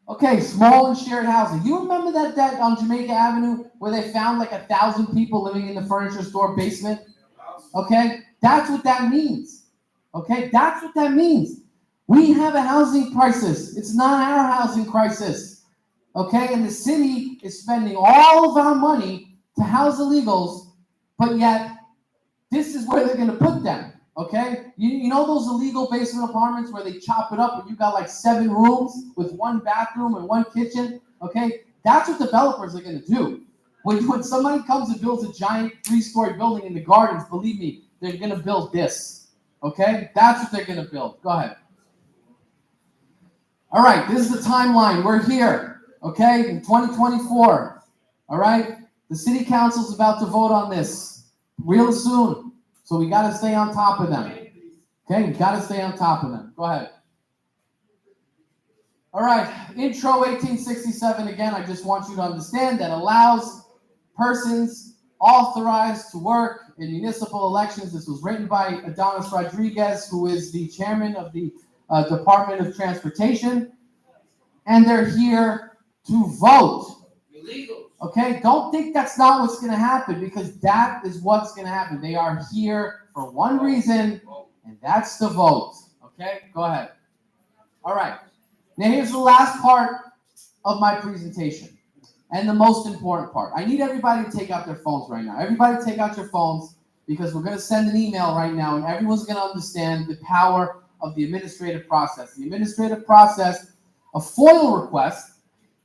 Okay, small and shared housing. You remember that on Jamaica Avenue where they found like 1,000 people living in the furniture store basement? Okay? That's what that means. Okay? That's what that means. We have a housing crisis. It's not our housing crisis. Okay? And the city is spending all of our money to house illegals, but yet this is where they're going to put them. Okay? You know those illegal basement apartments where they chop it up and you got like 7 rooms with 1 bathroom and 1 kitchen? Okay? That's what developers are going to do. When somebody comes and builds a giant 3-story building in the gardens, believe me, they're going to build this. Okay? That's what they're going to build. Go ahead. All right, this is the timeline. We're here, okay, in 2024. All right? The city council's about to vote on this real soon. So we got to stay on top of them. Okay, we got to stay on top of them. Go ahead. All right, intro 1867. Again, I just want you to understand that allows persons authorized to work in municipal elections. This was written by Adonis Rodriguez, who is the chairman of the Department of Transportation. And they're here to vote. Okay, don't think that's not what's going to happen, because that is what's going to happen. They are here for one reason, and that's the vote. Okay, go ahead. All right. Now here's the last part of my presentation, and the most important part. I need everybody to take out their phones right now. Everybody take out your phones, because we're going to send an email right now, and everyone's going to understand the power of the administrative process. The administrative process, a FOIL request,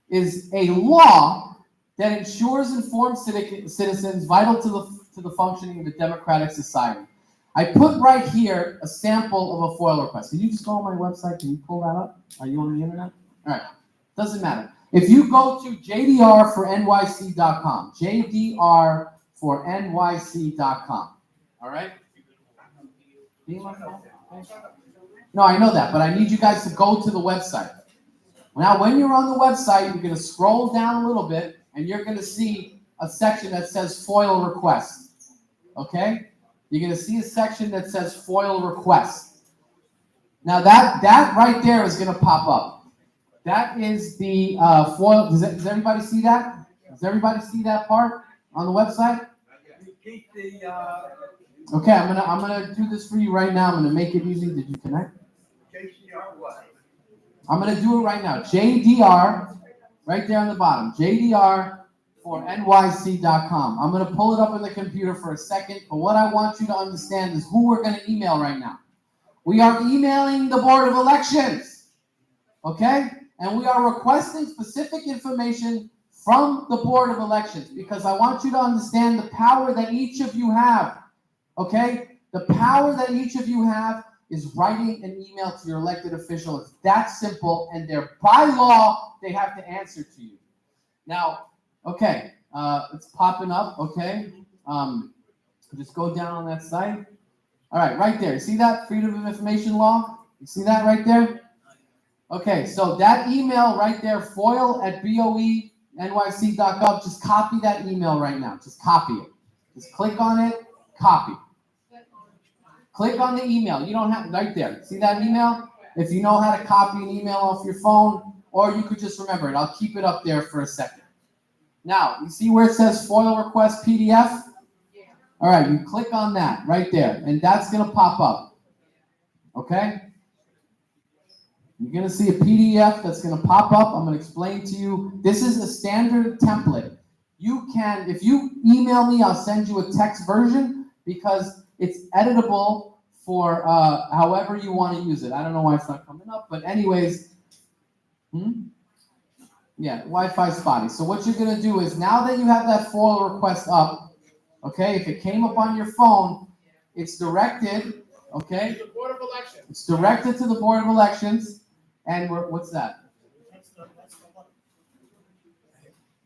is a law that ensures informed citizens vital to the functioning of a democratic society. I put right here a sample of a FOIL request. Can you just go on my website? Can you pull that up? Are you on the internet? All right. Doesn't matter. If you go to jdrfornyc.com, jdrfornyc.com, all right? No, I know that, but I need you guys to go to the website. Now, when you're on the website, you're going to scroll down a little bit, and you're going to see a section that says FOIL request. okay, you're gonna see a section that says FOIL request. Now that right there is gonna pop up. That is the FOIL. Does everybody see that? Does everybody see that part on the website? Repeat the, Okay, I'm gonna do this for you right now. I'm gonna make it easy. Did you connect? JCR what? I'm gonna do it right now. JDR, right there on the bottom. JDR for NYC.com. I'm gonna pull it up on the computer for a second, but what I want you to understand is who we're gonna email right now. We are emailing the Board of Elections, okay? And we are requesting specific information from the Board of Elections because I want you to understand the power that each of you have, okay? The power that each of you have is writing an email to your elected official. It's that simple, and by law, they have to answer to you. Now, okay, it's popping up, okay? Just go down on that site. All right, right there. You see that? Freedom of Information Law? You see that right there? Okay, so that email right there, foil@boenyc.gov, just copy that email right now. Just copy it. Just click on it, copy. Click on the email. You don't have, right there. See that email? If you know how to copy an email off your phone, or you could just remember it. I'll keep it up there for a second. Now, you see where it says FOIL request PDF? All right, you click on that right there, and that's going to pop up. Okay? You're going to see a PDF that's going to pop up. I'm going to explain to you. This is a standard template. You can, if you email me, I'll send you a text version because it's editable for however you want to use it. I don't know why it's not coming up, but anyways, yeah, Wi-Fi spotty. So what you're going to do is now that you have that FOIL request up, okay, if it came up on your phone, it's directed, okay? The Board of Elections. It's directed to the Board of Elections, and what's that?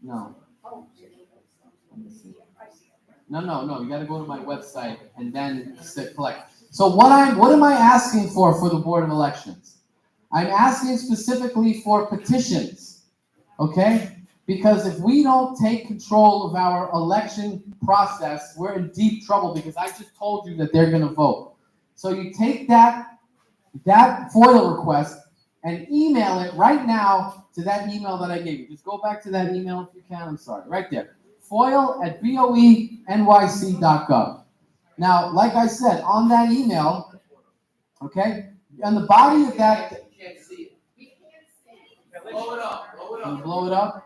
No. No, you gotta go to my website and then collect. So what am I asking for the Board of Elections? I'm asking specifically for petitions, okay? Because if we don't take control of our election process, we're in deep trouble because I just told you that they're going to vote. So you take that FOIL request and email it right now to that email that I gave you. Just go back to that email if you can. I'm sorry. Right there. FOIL@boenyc.gov. Now, like I said, on that email, okay, on the body of that. We can't see it. We can't see it. Blow it up. Blow it Can up. you blow it up?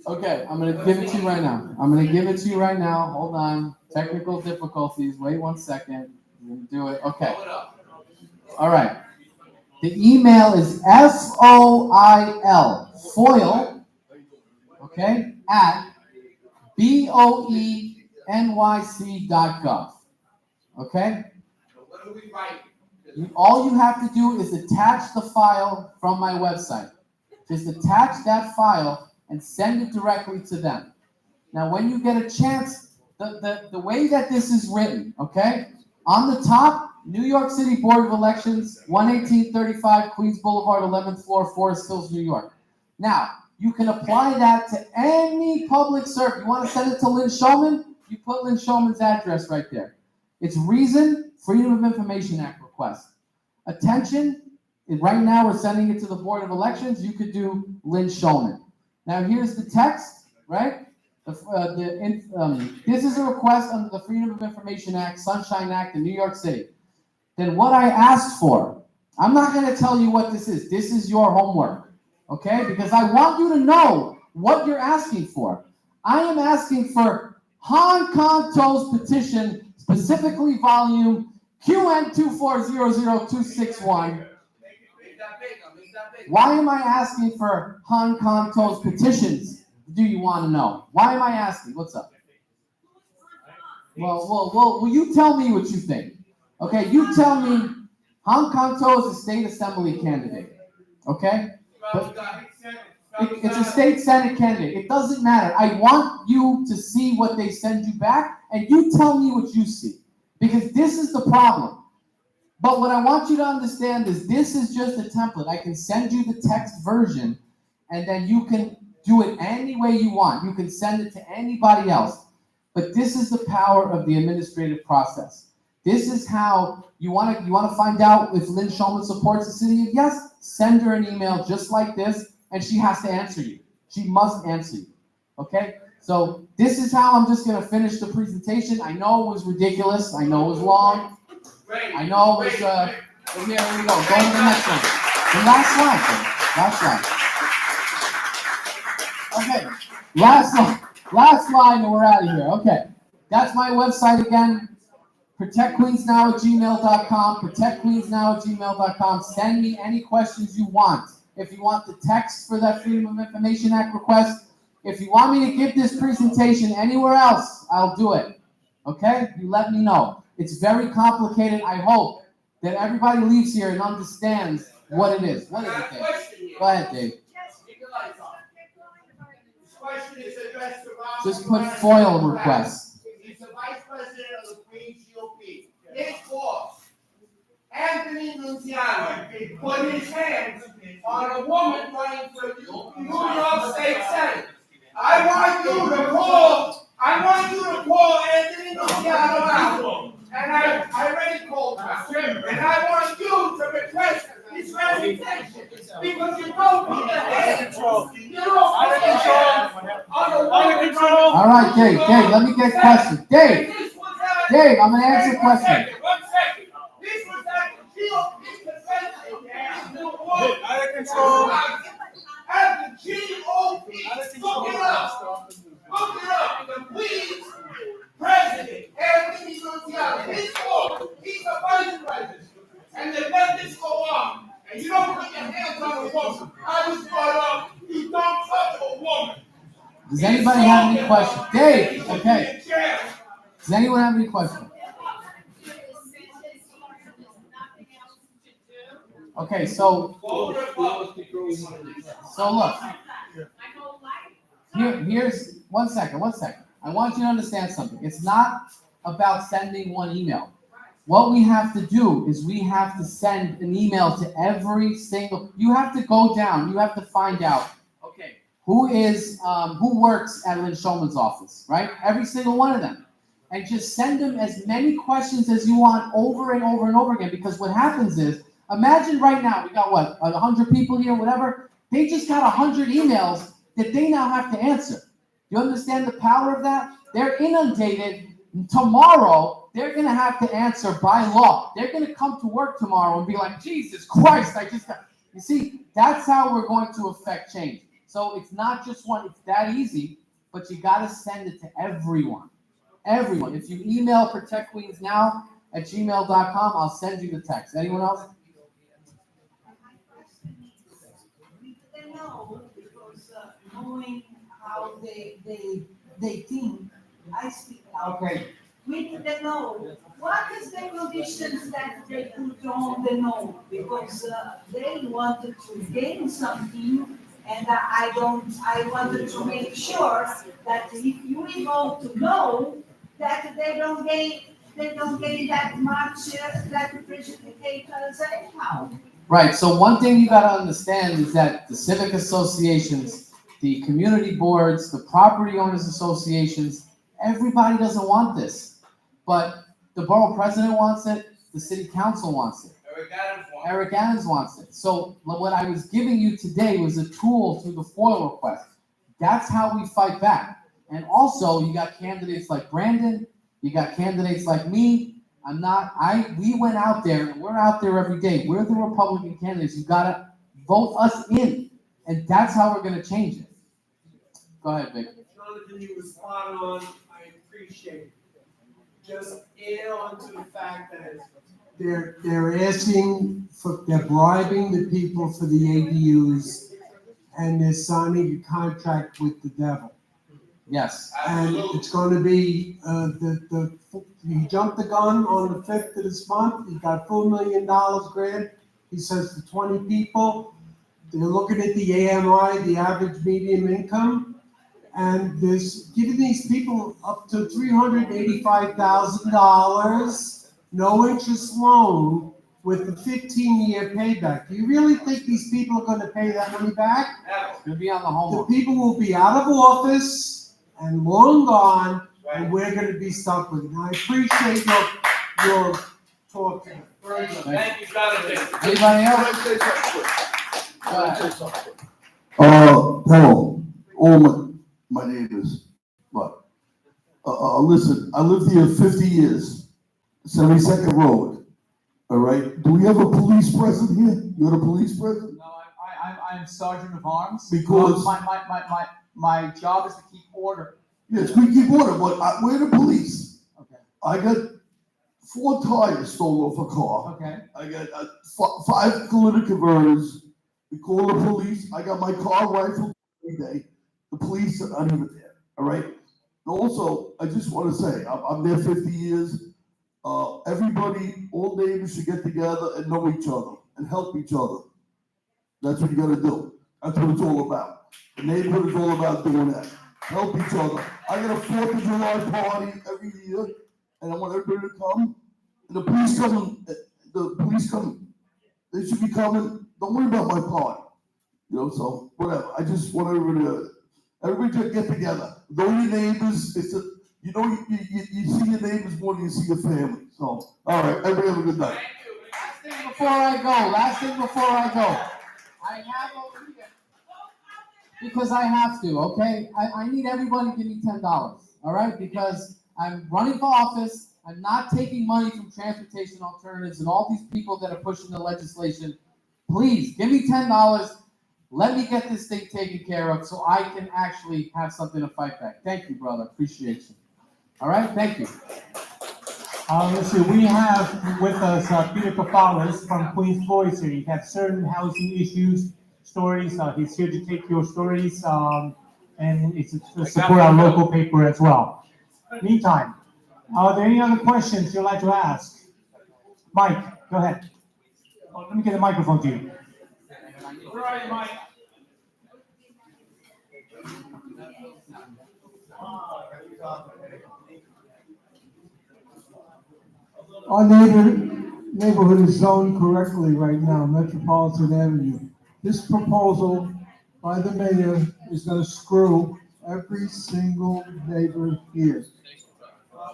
Okay, I'm going to give it to you right now. Hold on. Technical difficulties. Wait 1 second. I'm going to do it. Okay. All right. The email is FOIL, okay, at boenyc.gov. Okay? What do we write? All you have to do is attach the file from my website. Just attach that file and send it directly to them. Now, when you get a chance, the way that this is written, okay? On the top, New York City Board of Elections, 11835 Queens Boulevard, 11th floor, Forest Hills, New York. Now, you can apply that to any public servant. You want to send it to Lynn Shulman? You put Lynn Shulman's address right there. It's reason, Freedom of Information Act request. Attention, right now we're sending it to the Board of Elections. You could do Lynn Shulman. Now here's the text, right? This is a request under the Freedom of Information Act, Sunshine Act in New York City. Then what I asked for, I'm not going to tell you what this is. This is your homework, okay? Because I want you to know what you're asking for. I am asking for Han Kanto's petition, specifically volume QN2400261. Why am I asking for Han Kanto's petitions? Do you want to know? Why am I asking? What's up? Well, you tell me what you think. Okay, you tell me. Han Kanto is a state assembly candidate. Okay? But it's a state senate candidate. It doesn't matter. I want you to see what they send you back, and you tell me what you see. Because this is the problem. But what I want you to understand is this is just a template. I can send you the text version, and then you can do it any way you want. You can send it to anybody else. But this is the power of the administrative process. This is how you want to find out if Lynn Shulman supports the city of Yes. Send her an email just like this, and she has to answer you. She must answer you. Okay? So this is how I'm just going to finish the presentation. I know it was ridiculous. I know it was long. I know it was. Here we go. Go to the next one. The last slide. Okay. Last line, and we're out of here. Okay. That's my website again. ProtectQueensNow@gmail.com. ProtectQueensNow@gmail.com. Send me any questions you want. If you want the text for that Freedom of Information Act request, if you want me to give this presentation anywhere else, I'll do it. Okay? You let me know. It's very complicated. I hope that everybody leaves here and understands what it is. What is it, Dave? Go ahead, Dave. Question is addressed to Rob. Just put FOIL requests. He's the vice president of the Queens GOP. His boss, Anthony Luciano, put his hands on a woman running for New York State Senate. I want you to call Anthony Luciano out. And I already called him out. And I want you to request his resignation. Because you don't put your hands. You don't put your hands on a woman. All right, Dave, let me get questions. Dave, I'm going to answer a question. One second. This was at the GOP convention. Out of control. At the GOP. Look it up. The Queens president, Anthony Luciano, his boss, he's the vice president. And they let this go on. And you don't put your hands on a woman. I was brought up, you don't touch a woman. Does anybody have any questions? Dave, okay. Does anyone have any questions? Okay, so look. Here's one second. I want you to understand something. It's not about sending one email. What we have to do is we have to send an email to every single, you have to go down, you have to find out, okay, who works at Lynn Shulman's office, right? Every single one of them. And just send them as many questions as you want over and over and over again, because what happens is, imagine right now, we got 100 people here, whatever, they just got 100 emails that they now have to answer. You understand the power of that? They're inundated. Tomorrow, they're going to have to answer by law. They're going to come to work tomorrow and be like, Jesus Christ, I just got... You see, that's how we're going to affect change. So it's not just one, it's that easy, but you got to send it to everyone. Everyone. If you email protectqueensnow@gmail.com, I'll send you the text. Anyone else? Knowing how they think, I speak out. Okay. We need to know what is the conditions that they put on the no, because they wanted to gain something, and I wanted to make sure that if you vote to no, that they don't gain that much that precipitate us anyhow. Right. So one thing you got to understand is that the civic associations, the community boards, the property owners associations, everybody doesn't want this. But the borough president wants it, the city council wants it. Eric Adams wants it. So what I was giving you today was a tool through the FOIL request. That's how we fight back. And also, you got candidates like Brandon, you got candidates like me. We went out there, and we're out there every day. We're the Republican candidates. You gotta vote us in. And that's how we're gonna change it. Go ahead, Vic. Jonathan, you were spot on. I appreciate it. Just add on to the fact that they're bribing the people for the ADUs, and they're signing a contract with the devil. Yes. And it's going to be he jumped the gun on the 5th of this month. He got $4 million grant. He says for 20 people. They're looking at the AMI, the average median income. And there's giving these people up to $385,000, no interest loan with the 15-year payback. Do you really think these people are gonna pay that money back? You'll be on the The homework. people will be out of office and long gone, and we're gonna be stuck with it. And I appreciate your talk. Very good. Thank you, Jonathan. Anybody else? Hello, all my neighbors, but, listen, I lived here 50 years, 72nd Road, all right? Do we have a police present here? You're the police present? No, I'm Sergeant of Arms. Because- My job is to keep order. Yes, we keep order, but we're the police. Okay. I got 4 tires stolen off a car. Okay. I got 5 catalytic converters. We call the police. I got my car rifled every day. The police are not even there, all right? And also, I just want to say, I'm there 50 years. Everybody, all neighbors should get together and know each other and help each other. That's what you got to do. That's what it's all about. The neighborhood is all about doing that. Help each other. I got a 4th of July party every year, and I want everybody to come. And the police come. They should be coming. Don't worry about my party. You know, so whatever. I just want everybody to get together. Know your neighbors. You see your neighbors more than you see your family. So, all right. Everybody have a good night. Last thing before I go. I have over here, because I have to, okay? I need everybody to give me $10, all right? Because I'm running for office. I'm not taking money from transportation alternatives and all these people that are pushing the legislation. Please, give me $10. Let me get this thing taken care of so I can actually have something to fight back. Thank you, brother. Appreciate you. All right? Thank you. Let's see, we have with us Peter Kafalis from Queens Voice here. You have certain housing issues, stories. He's here to take your stories, and it's to support our local paper as well. Meantime, are there any other questions you'd like to ask? Mike, go ahead. Oh, let me get the microphone to you. Where are you, Mike? Our neighborhood is zoned correctly right now, Metropolitan Avenue. This proposal by the mayor is gonna screw every single neighbor here.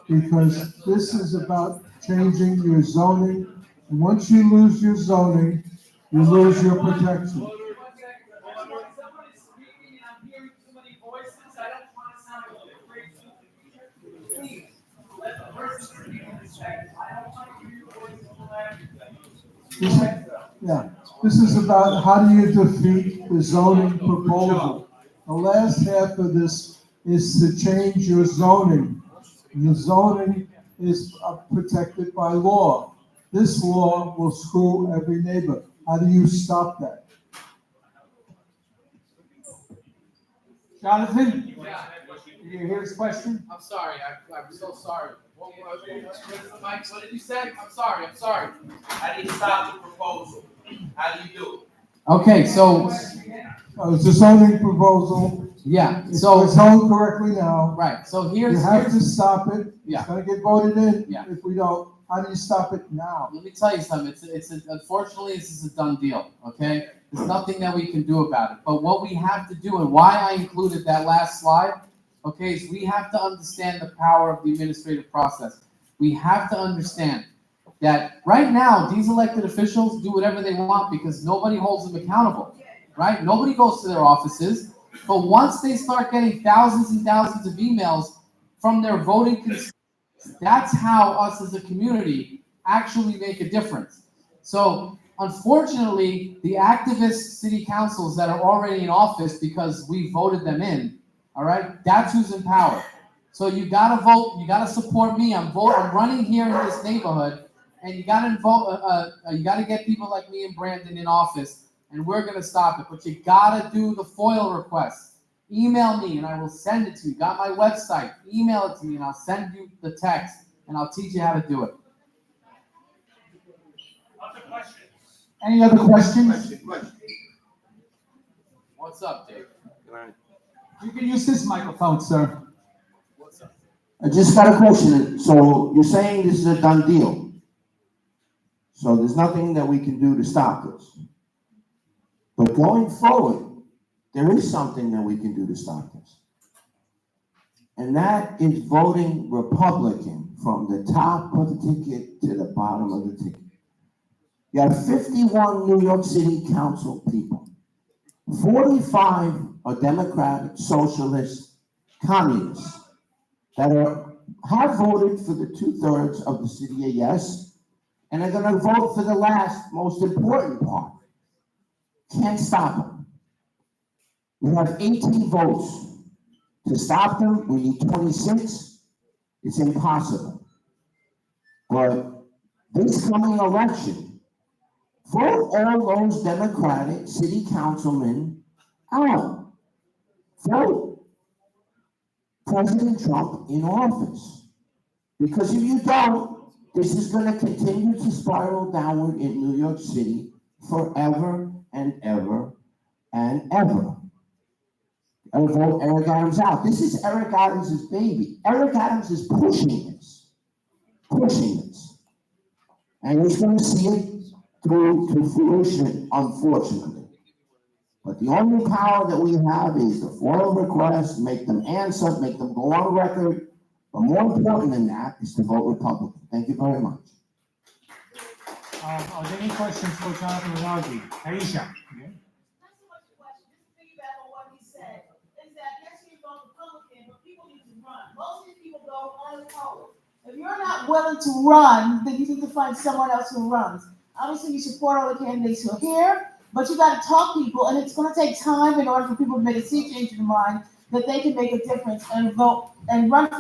Because this is about changing your zoning. And once you lose your zoning, you lose your protection. This is about how do you defeat the zoning proposal. The last half of this is to change your zoning. Your zoning is protected by law. This law will screw every neighbor. How do you stop that? Jonathan, did you hear his question? I'm sorry, I'm so sorry. Mike, what did you say? I'm sorry. How do you stop the proposal? How do you do it? Okay, so. It's a zoning proposal. Yeah, It's so. zoned correctly now. Right, so You here's. have to stop it. Yeah. It's gonna get voted in. Yeah. If we don't, how do you stop it now? Let me tell you something, unfortunately, this is a done deal, okay? There's nothing that we can do about it, but what we have to do, and why I included that last slide, okay, is we have to understand the power of the administrative process. We have to understand that right now, these elected officials do whatever they want because nobody holds them accountable, right? Nobody goes to their offices, but once they start getting thousands and thousands of emails from their voting constituents, that's how us as a community actually make a difference. So unfortunately, the activist city councils that are already in office because we voted them in, all right, that's who's in power. So you gotta vote, you gotta support me. I'm running here in this neighborhood, and you gotta vote. You gotta get people like me and Brandon in office, and we're gonna stop it. But you gotta do the FOIL request. Email me, and I will send it to you. Got my website? Email it to me, and I'll send you the text, and I'll teach you how to do it. Other questions? Any other questions? What's up, Dave? You can use this microphone, sir. What's up? I just got a question. So you're saying this is a done deal? So there's nothing that we can do to stop this. But going forward, there is something that we can do to stop this. And that is voting Republican from the top of the ticket to the bottom of the ticket. You have 51 New York City Council people. 45 are Democratic, Socialist, Communists that have voted for the 2/3 of the city a yes, and are going to vote for the last, most important part. Can't stop them. We have 18 votes. To stop them, we need 26. It's impossible. But this coming election, vote all those Democratic city councilmen out. Vote President Trump in office. Because if you don't, this is going to continue to spiral downward in New York City forever and ever and ever. And vote Eric Adams out. This is Eric Adams' baby. Eric Adams is pushing this. And he's going to see it through to fruition, unfortunately. But the only power that we have is the FOIL requests, make them answer, make them go on record. But more important than that is to vote Republican. Thank you very much. Are there any questions for Jonathan Rinaldi? Aisha? Most of these people go unopposed. If you're not willing to run, then you need to find someone else who runs. Obviously, you support all the candidates who are here, but you got to talk people, and it's going to take time in order for people to make a sea change in their mind that they can make a difference and vote and run for